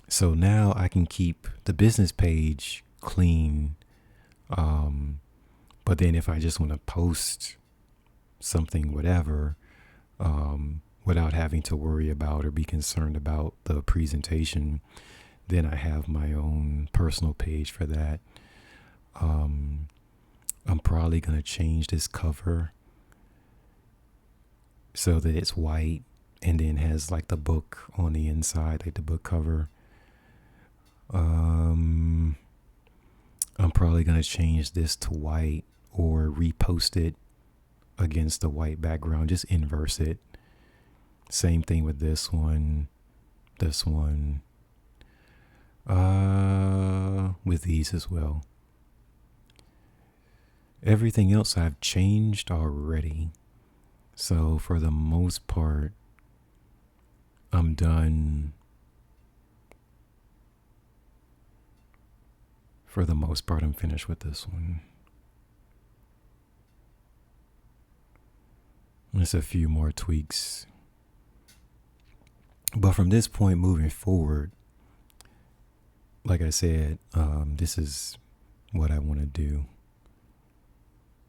So now I can keep the business page clean. But then if I just want to post something, whatever, without having to worry about or be concerned about the presentation, then I have my own personal page for that. I'm probably going to change this cover so that it's white and then has like the book on the inside, like the book cover. I'm probably going to change this to white or repost it against the white background, just inverse it. Same thing with this one, with these as well. Everything else I've changed already. So for the most part, I'm done. For the most part, I'm finished with this one. There's a few more tweaks. But from this point moving forward, like I said, this is what I want to do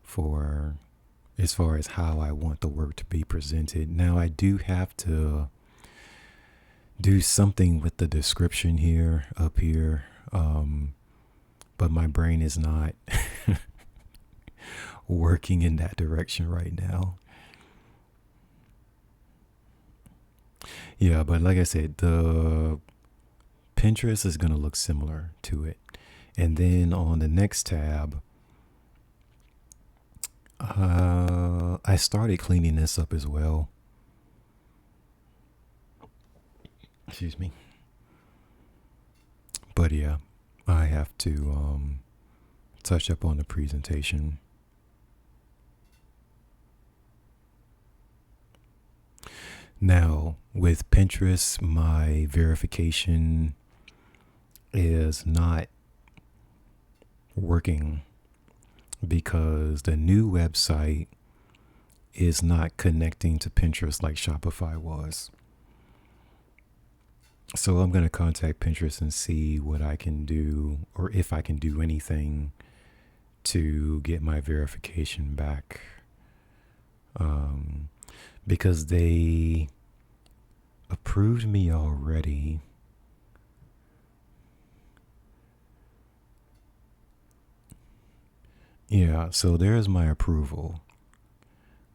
for as far as how I want the work to be presented. Now, I do have to do something with the description here, up here, but my brain is not working in that direction right now. Yeah, but like I said, the Pinterest is going to look similar to it. And then on the next tab, I started cleaning this up as well. Excuse me. But yeah, I have to touch up on the presentation. Now, with Pinterest, my verification is not working because the new website is not connecting to Pinterest like Shopify was. So I'm going to contact Pinterest and see what I can do, or if I can do anything to get my verification back. Um, because they approved me already. Yeah, so there's my approval.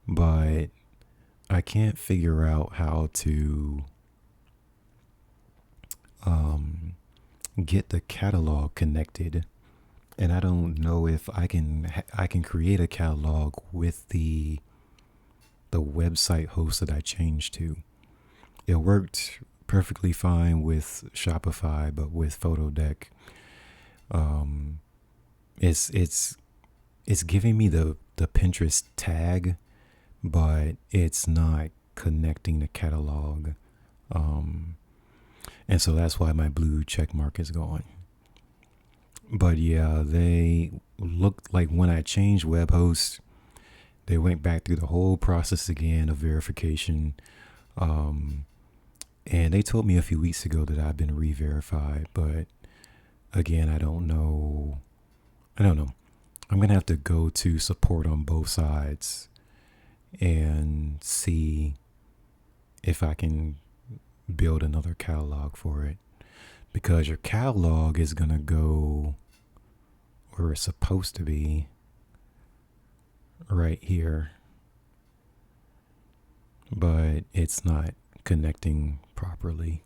But I can't figure out how to um, get the catalog connected, and I don't know if I can create a catalog with the website host that I changed to. It worked perfectly fine with Shopify, but with Photodeck, um, it's it's giving me the Pinterest tag, but it's not connecting the catalog. Um, and so that's why my blue check mark is gone. But yeah, they looked like when I changed web host, they went back through the whole process again of verification. Um, and they told me a few weeks ago that I've been re-verified, but again, I don't know. I don't know. I'm gonna have to go to support on both sides and see if I can build another catalog for it, because your catalog is gonna go where it's supposed to be, right here, but it's not connecting properly.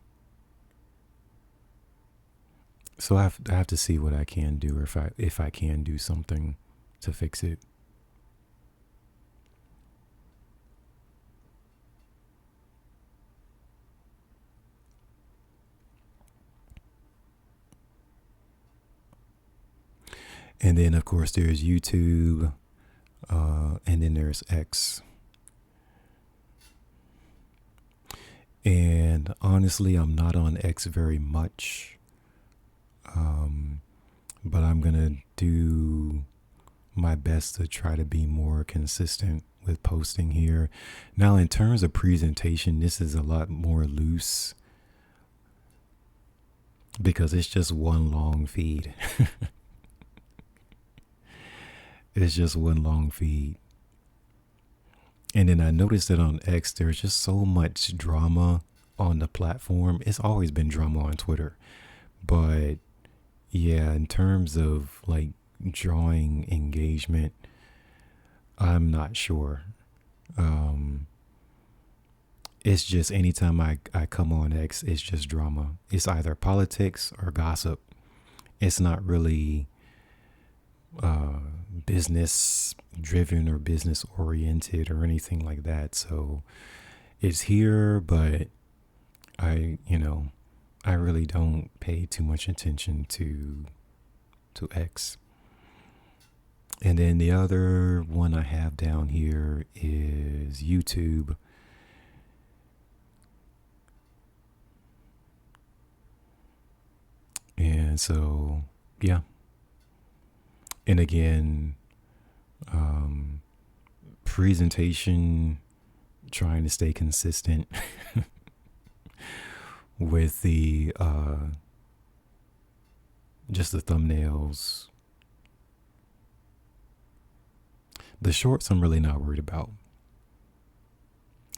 So I have to see what I can do, or if I can do something to fix it. And then of course there's YouTube, and then there's X. And honestly, I'm not on X very much, but I'm gonna do my best to try to be more consistent with posting here. Now, in terms of presentation, this is a lot more loose because it's just one long feed. It's just one long feed. And then I noticed that on X, there's just so much drama on the platform. It's always been drama on Twitter. But yeah, in terms of like drawing engagement, I'm not sure. Um, it's just anytime I come on X, it's just drama. It's either politics or gossip. It's not really uh, business driven or business oriented or anything like that. So it's here, but I really don't pay too much attention to X. And then the other one I have down here is YouTube. And so, yeah. And again, um, presentation, trying to stay consistent with the just the thumbnails. The shorts I'm really not worried about.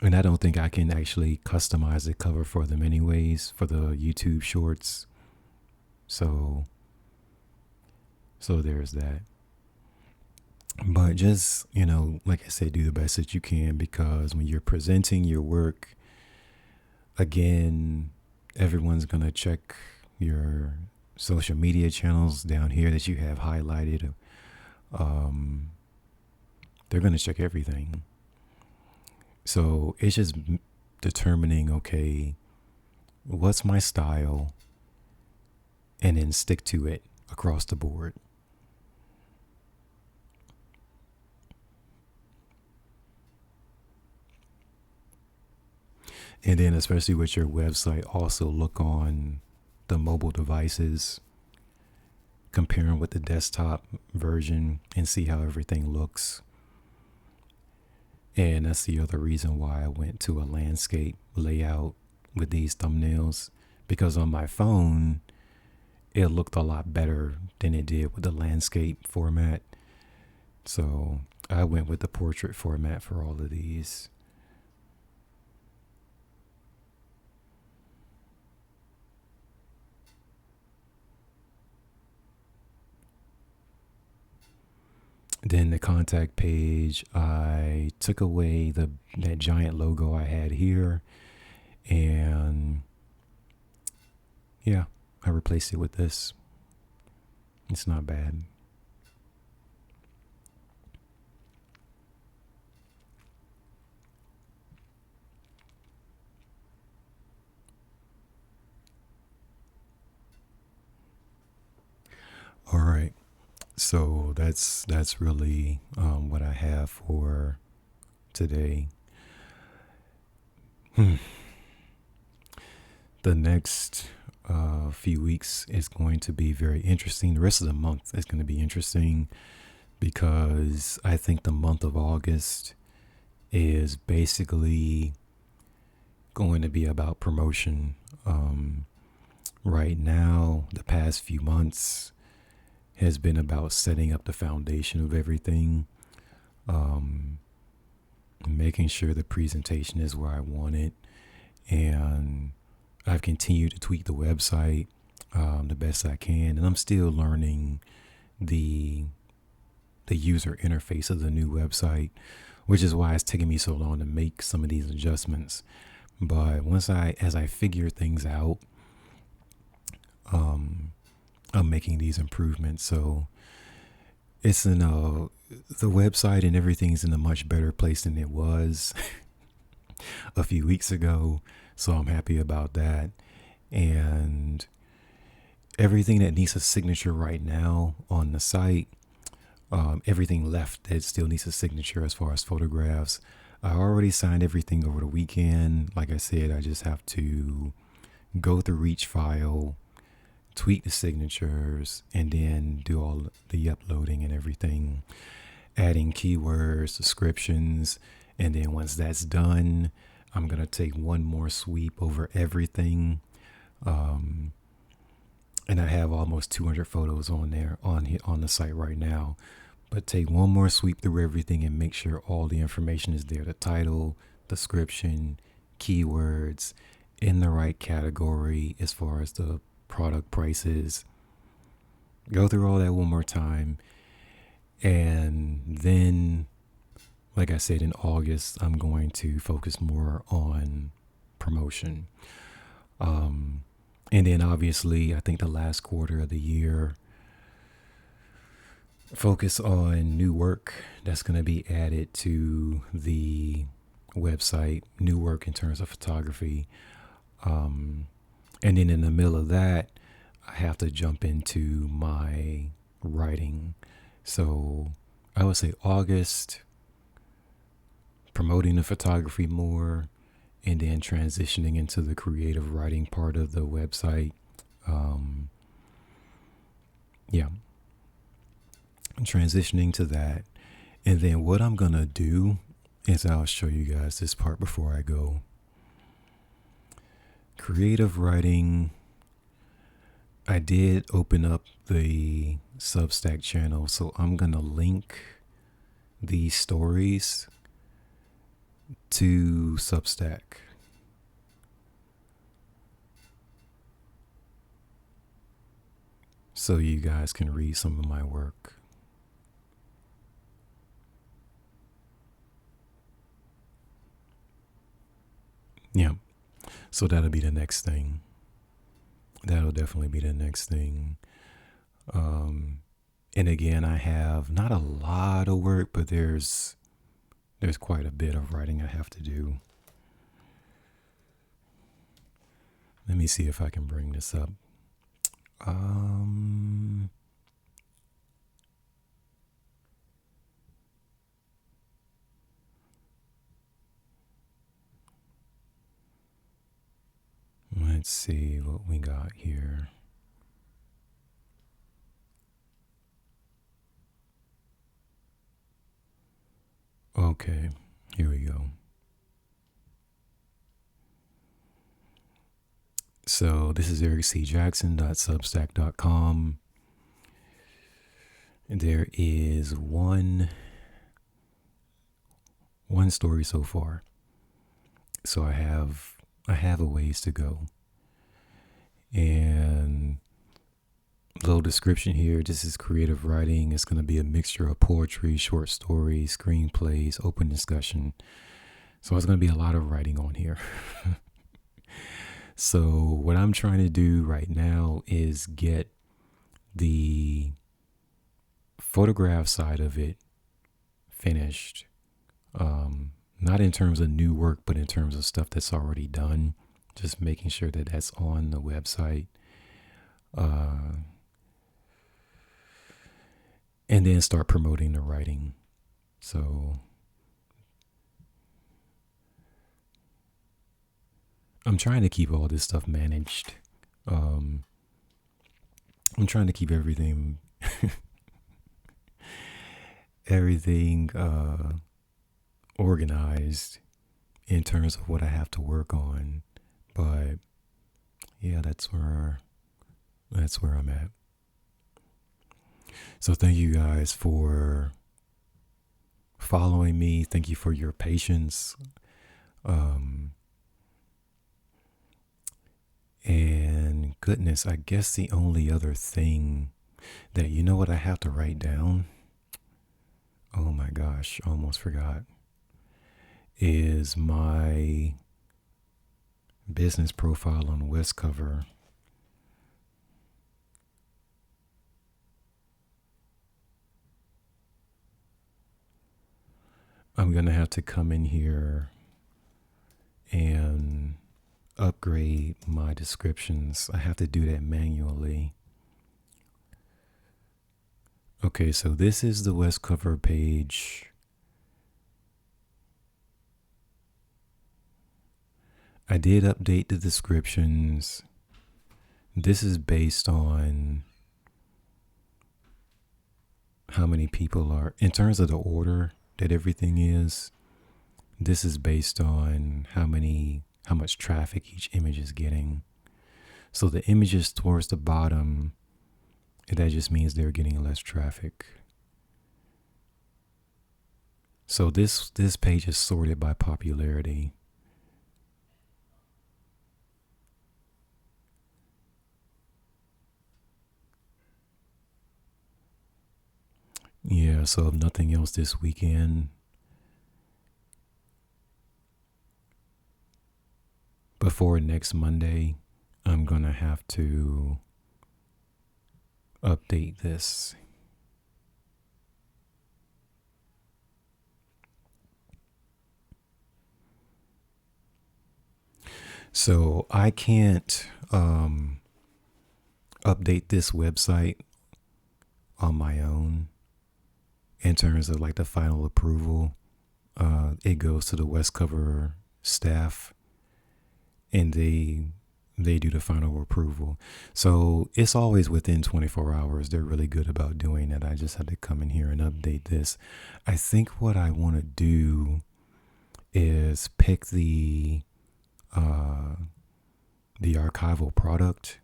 And I don't think I can actually customize the cover for them anyways, for the YouTube shorts. So there's that. But just, like I said, do the best that you can, because when you're presenting your work, again, everyone's going to check your social media channels down here that you have highlighted. They're going to check everything. So it's just determining, okay, what's my style, and then stick to it across the board. And then especially with your website, also look on the mobile devices, comparing with the desktop version, and see how everything looks. And that's the other reason why I went to a landscape layout with these thumbnails, because on my phone, it looked a lot better than it did with the landscape format. So I went with the portrait format for all of these. Then the contact page, I took away that giant logo I had here, and yeah, I replaced it with this. It's not bad. All right. So that's really what I have for today. The next few weeks is going to be very interesting. The rest of the month is going to be interesting because I think the month of August is basically going to be about promotion. Right now, the past few months has been about setting up the foundation of everything, making sure the presentation is where I want it, and I've continued to tweak the website the best I can, and I'm still learning the user interface of the new website, which is why it's taking me so long to make some of these adjustments. But as I figure things out, I'm making these improvements. So it's the website and everything's in a much better place than it was a few weeks ago. So I'm happy about that. And everything that needs a signature right now on the site, everything left that still needs a signature as far as photographs, I already signed everything over the weekend. Like I said, I just have to go through each file, tweak the signatures, and then do all the uploading and everything, adding keywords, descriptions. And then once that's done, I'm going to take one more sweep over everything. And I have almost 200 photos on there on the site right now. But take one more sweep through everything and make sure all the information is there. The title, description, keywords in the right category as far as the product prices. Go through all that one more time. And then, like I said, in August, I'm going to focus more on promotion. And then obviously, I think the last quarter of the year, focus on new work that's going to be added to the website, new work in terms of photography. And then in the middle of that, I have to jump into my writing. So I would say August, promoting the photography more, and then transitioning into the creative writing part of the website. Yeah. Transitioning to that. And then what I'm going to do is I'll show you guys this part before I go. Creative writing. I did open up the Substack channel, so I'm going to link these stories to Substack. So you guys can read some of my work. Yeah. So that'll be the next thing. That'll definitely be the next thing. And again, I have not a lot of work, but there's quite a bit of writing I have to do. Let me see if I can bring this up. Let's see what we got here. Okay, here we go. So this is ericcjackson.substack.com. There is one story so far. So I have a ways to go. And little description here. This is creative writing. It's going to be a mixture of poetry, short stories, screenplays, open discussion. So it's going to be a lot of writing on here. So what I'm trying to do right now is get the photograph side of it finished. Not in terms of new work, but in terms of stuff that's already done. Just making sure that that's on the website. And then start promoting the writing. So I'm trying to keep all this stuff managed. I'm trying to keep everything organized in terms of what I have to work on. But yeah, that's where I'm at. So thank you guys for following me. Thank you for your patience. And goodness, I guess the only other thing that, you know what, I have to write down. Oh my gosh, almost forgot. Is my business profile on Westcover. I'm going to have to come in here and upgrade my descriptions. I have to do that manually. Okay, so this is the Westcover page. I did update the descriptions. This is based on how many people are, in terms of the order that everything is, this is based on how much traffic each image is getting. So the images towards the bottom, that just means they're getting less traffic. So this page is sorted by popularity. Yeah, so if nothing else this weekend, before next Monday, I'm going to have to update this. So I can't update this website on my own. In terms of like the final approval, it goes to the Westcover staff, and they do the final approval. So it's always within 24 hours. They're really good about doing that. I just had to come in here and update this. I think what I want to do is pick the archival product,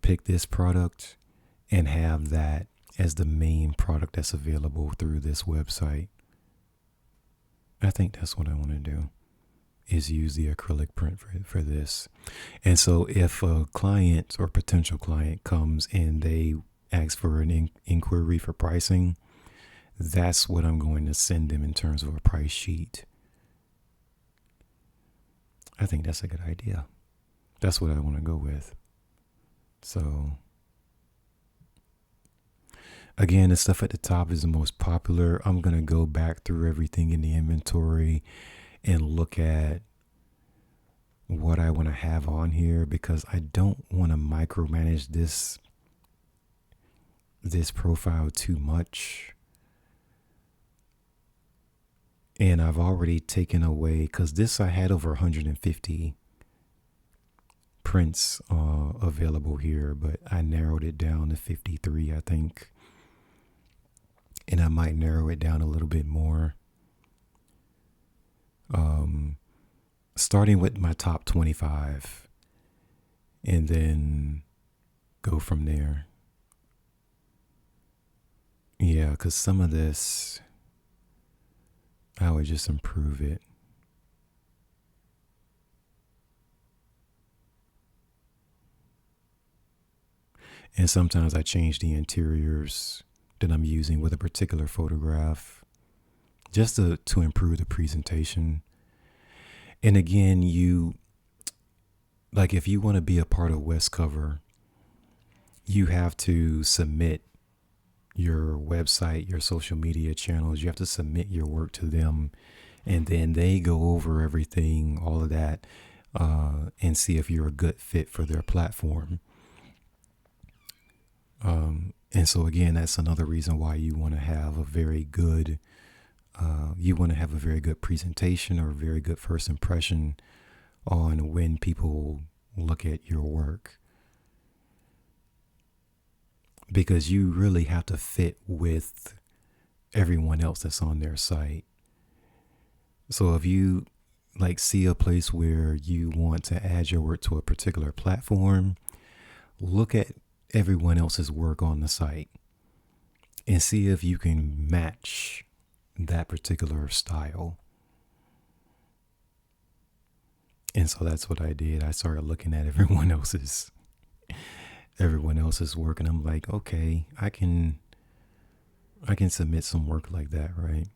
pick this product, and have that as the main product that's available through this website. I think that's what I want to do, is use the acrylic print for this. And so if a client or potential client comes and they ask for an inquiry for pricing, that's what I'm going to send them in terms of a price sheet. I think that's a good idea. That's what I want to go with. So again, the stuff at the top is the most popular. I'm going to go back through everything in the inventory and look at what I want to have on here, because I don't want to micromanage this profile too much. And I've already taken away, because this I had over 150 prints available here, but I narrowed it down to 53, I think. And I might narrow it down a little bit more. starting with my top 25 and then go from there. Yeah, because some of this, I would just improve it. And sometimes I change the interiors that I'm using with a particular photograph just to improve the presentation. And again, if you want to be a part of West Cover, you have to submit your website, your social media channels. You have to submit your work to them, and then they go over everything, all of that, and see if you're a good fit for their platform. And so again, that's another reason why you want to have a very good presentation or a very good first impression on when people look at your work, because you really have to fit with everyone else that's on their site. So if you see a place where you want to add your work to a particular platform, look at everyone else's work on the site and see if you can match that particular style. And so that's what I did. I started looking at everyone else's work, and I'm like, okay, I can submit some work like that, right?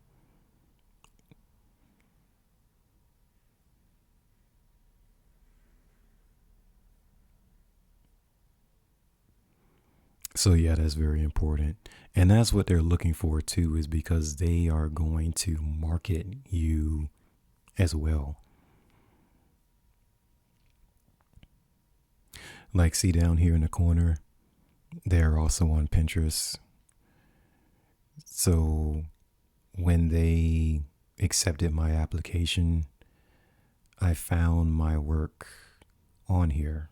So yeah, that's very important. And that's what they're looking for too, is because they are going to market you as well. See down here in the corner, they're also on Pinterest. So when they accepted my application, I found my work on here,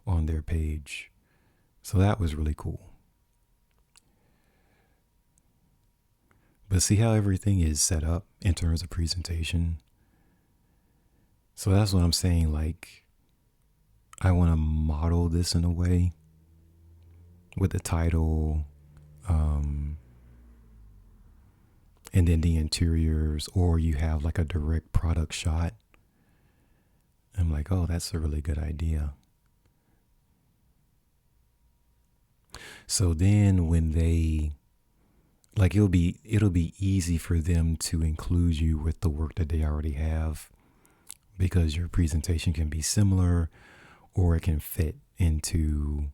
on their page. So that was really cool. But see how everything is set up in terms of presentation? So that's what I'm saying. I want to model this in a way with the title, and then the interiors, or you have a direct product shot. I'm like, oh, that's a really good idea. So then when they, it'll be easy for them to include you with the work that they already have, because your presentation can be similar or it can fit into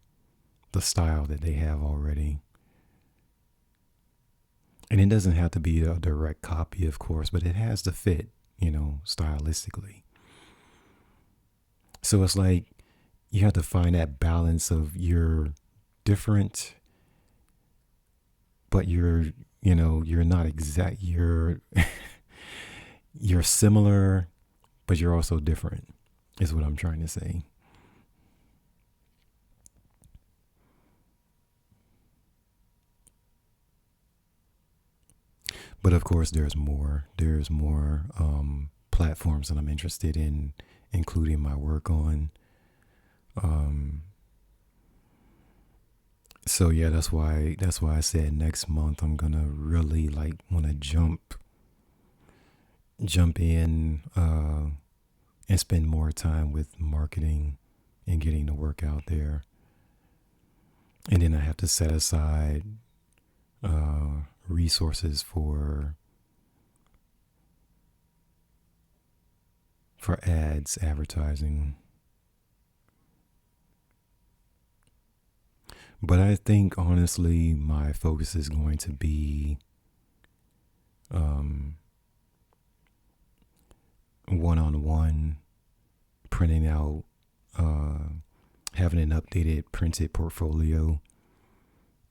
the style that they have already. And it doesn't have to be a direct copy, of course, but it has to fit, stylistically. So it's you have to find that balance of you're different, but you're not exact. You're similar, but you're also different, is what I'm trying to say. But of course, there's more. There's more platforms that I'm interested in including my work on. So yeah, that's why I said next month I'm gonna really want to jump in and spend more time with marketing and getting the work out there. And then I have to set aside resources for ads, advertising. But I think honestly my focus is going to be one-on-one, printing out, having an updated printed portfolio,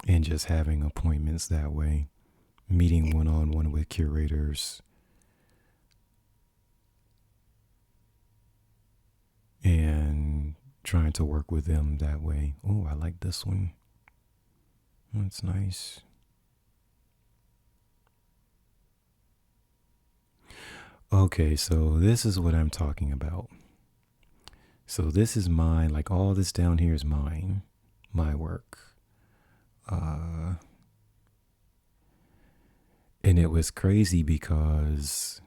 and just having appointments that way, meeting one-on-one with curators, and trying to work with them that way. Oh, I like this one. That's nice. Okay, so this is what I'm talking about. So this is mine. Like all this down here is mine, my work. Uh, and it was crazy because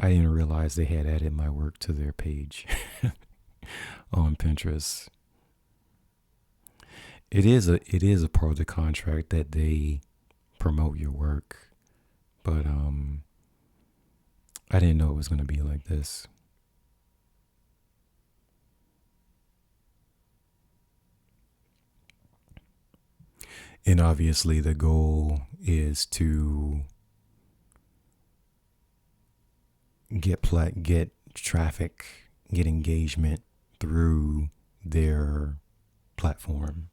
I didn't realize they had added my work to their page on Pinterest. It is a part of the contract that they promote your work, but I didn't know it was going to be like this. And obviously the goal is to get traffic, get engagement through their platform.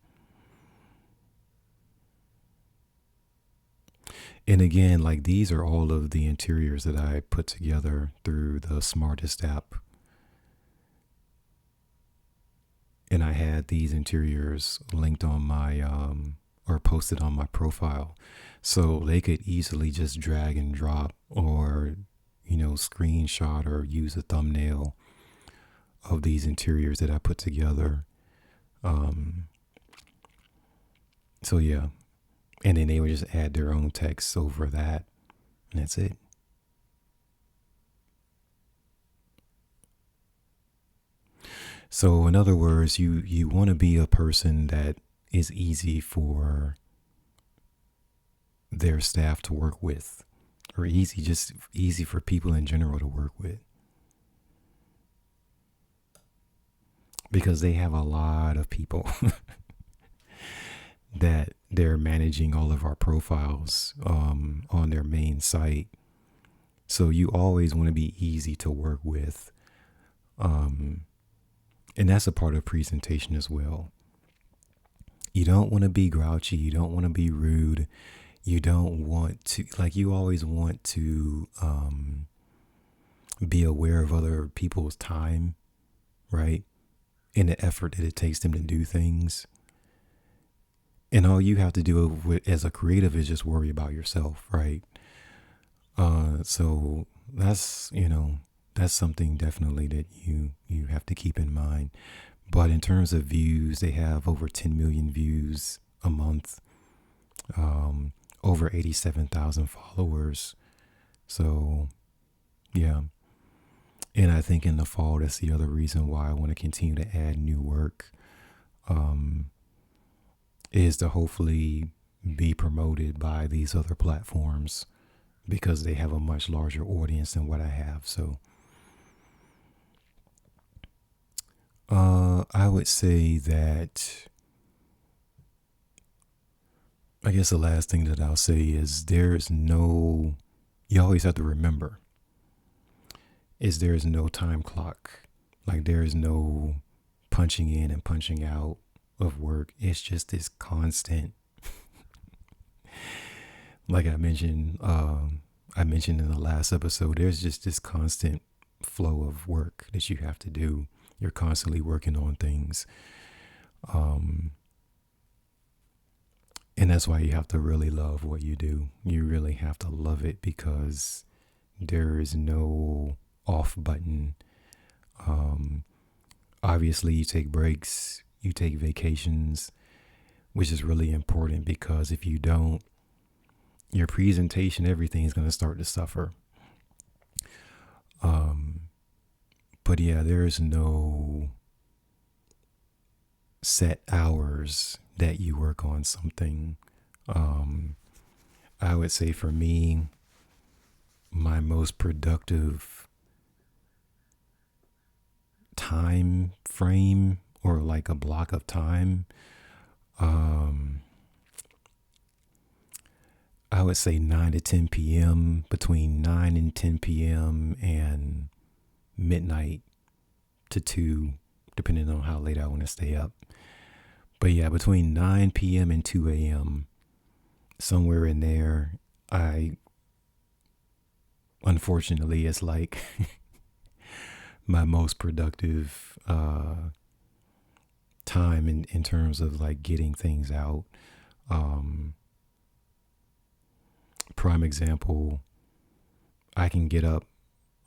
And again, like these are all of the interiors that I put together through the Smartest app. And I had these interiors linked on my or posted on my profile. So they could easily just drag and drop or, screenshot or use a thumbnail of these interiors that I put together. Um, so yeah. And then they would just add their own text over that. And that's it. So in other words, you want to be a person that is easy for their staff to work with, or just easy for people in general to work with, because they have a lot of people that they're managing all of our profiles on their main site. So you always want to be easy to work with. And that's a part of presentation as well. You don't want to be grouchy. You don't want to be rude. You don't want to, like, you always want to be aware of other people's time, right? And the effort that it takes them to do things. And all you have to do as a creative is just worry about yourself, right? So that's something definitely that you have to keep in mind. But in terms of views, they have over 10 million views a month, over 87,000 followers. So yeah. And I think in the fall, that's the other reason why I want to continue to add new work, is to hopefully be promoted by these other platforms because they have a much larger audience than what I have. So I would say that, I guess the last thing that I'll say is you always have to remember, there's no time clock. Like there's no punching in and punching out of work. It's just this constant, like I mentioned in the last episode, there's just this constant flow of work that you have to do. You're constantly working on things. And that's why you have to really love what you do. You really have to love it because there is no off button. Obviously, you take breaks, you take vacations, which is really important because if you don't, your presentation, everything is going to start to suffer. But yeah, there is no set hours that you work on something. I would say for me, my most productive time frame or like a block of time, I would say 9 to 10 p.m., between 9 and 10 p.m. and midnight to 2, depending on how late I want to stay up. But yeah, between 9 p.m. and 2 a.m., somewhere in there, unfortunately, it's like my most productive time in terms of like getting things out. Prime example, I can get up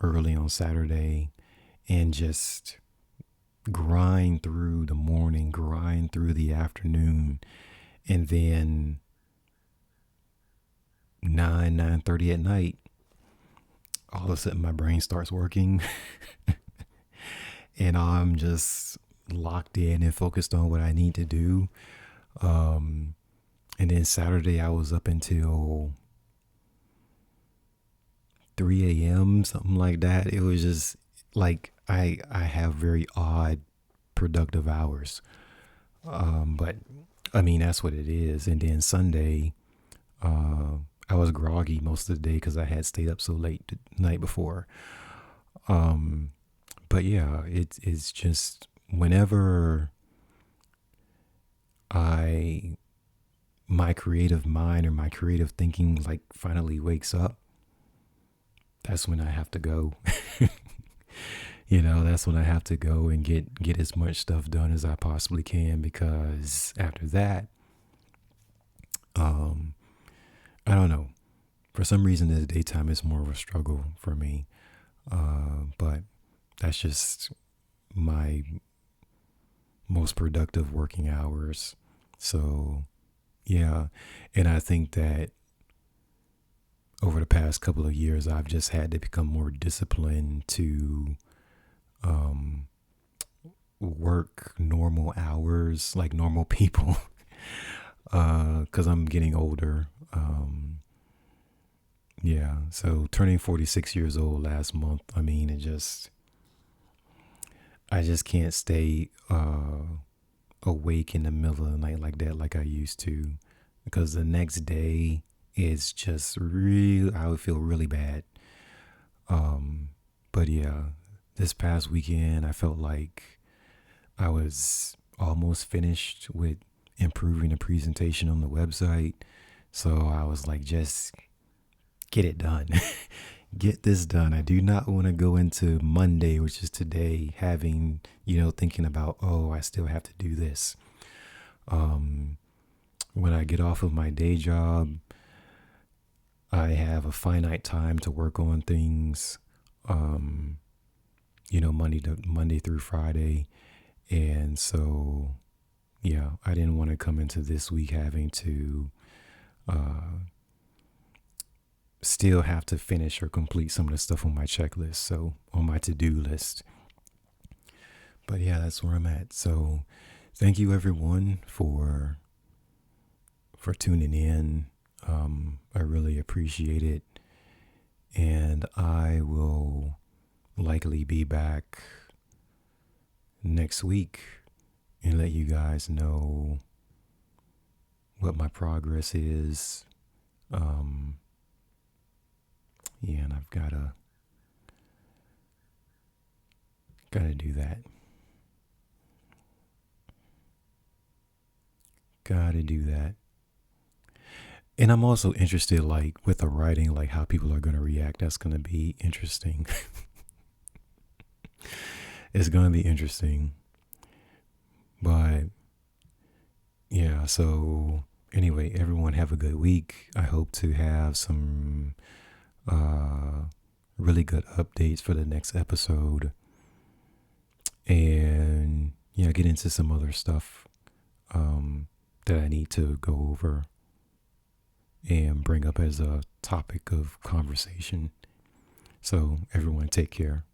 early on Saturday and just grind through the morning, grind through the afternoon, and then 9:30 at night, all of a sudden my brain starts working and I'm just locked in and focused on what I need to do. And then Saturday I was up until 3 a.m., something like that. It was just like I have very odd productive hours. But I mean, that's what it is. And then Sunday, I was groggy most of the day because I had stayed up so late the night before. But yeah, it's just whenever my creative mind or my creative thinking like finally wakes up, that's when I have to go. That's when I have to go and get as much stuff done as I possibly can, because after that, I don't know. For some reason, the daytime is more of a struggle for me. But that's just my most productive working hours. So, yeah. And I think that over the past couple of years, I've just had to become more disciplined to work normal hours like normal people, because I'm getting older. Yeah, so turning 46 years old last month, I mean, I just can't stay awake in the middle of the night like that like I used to, because the next day is just real, I would feel really bad. But yeah, this past weekend, I felt like I was almost finished with improving the presentation on the website. So I was like, just get it done. Get this done. I do not want to go into Monday, which is today, having, thinking about, oh, I still have to do this. When I get off of my day job, I have a finite time to work on things, Monday through Friday. And so, yeah, I didn't want to come into this week having to still have to finish or complete some of the stuff on my checklist, so on my to-do list. But yeah, that's where I'm at. So thank you everyone for tuning in. I really appreciate it. And I will likely be back next week and let you guys know what my progress is. Yeah, and I've gotta do that. Gotta do that. And I'm also interested, like, with the writing, like how people are going to react. That's going to be interesting. It's going to be interesting. But yeah, so anyway, everyone have a good week. I hope to have some really good updates for the next episode. And yeah, get into some other stuff that I need to go over and bring up as a topic of conversation. So everyone take care.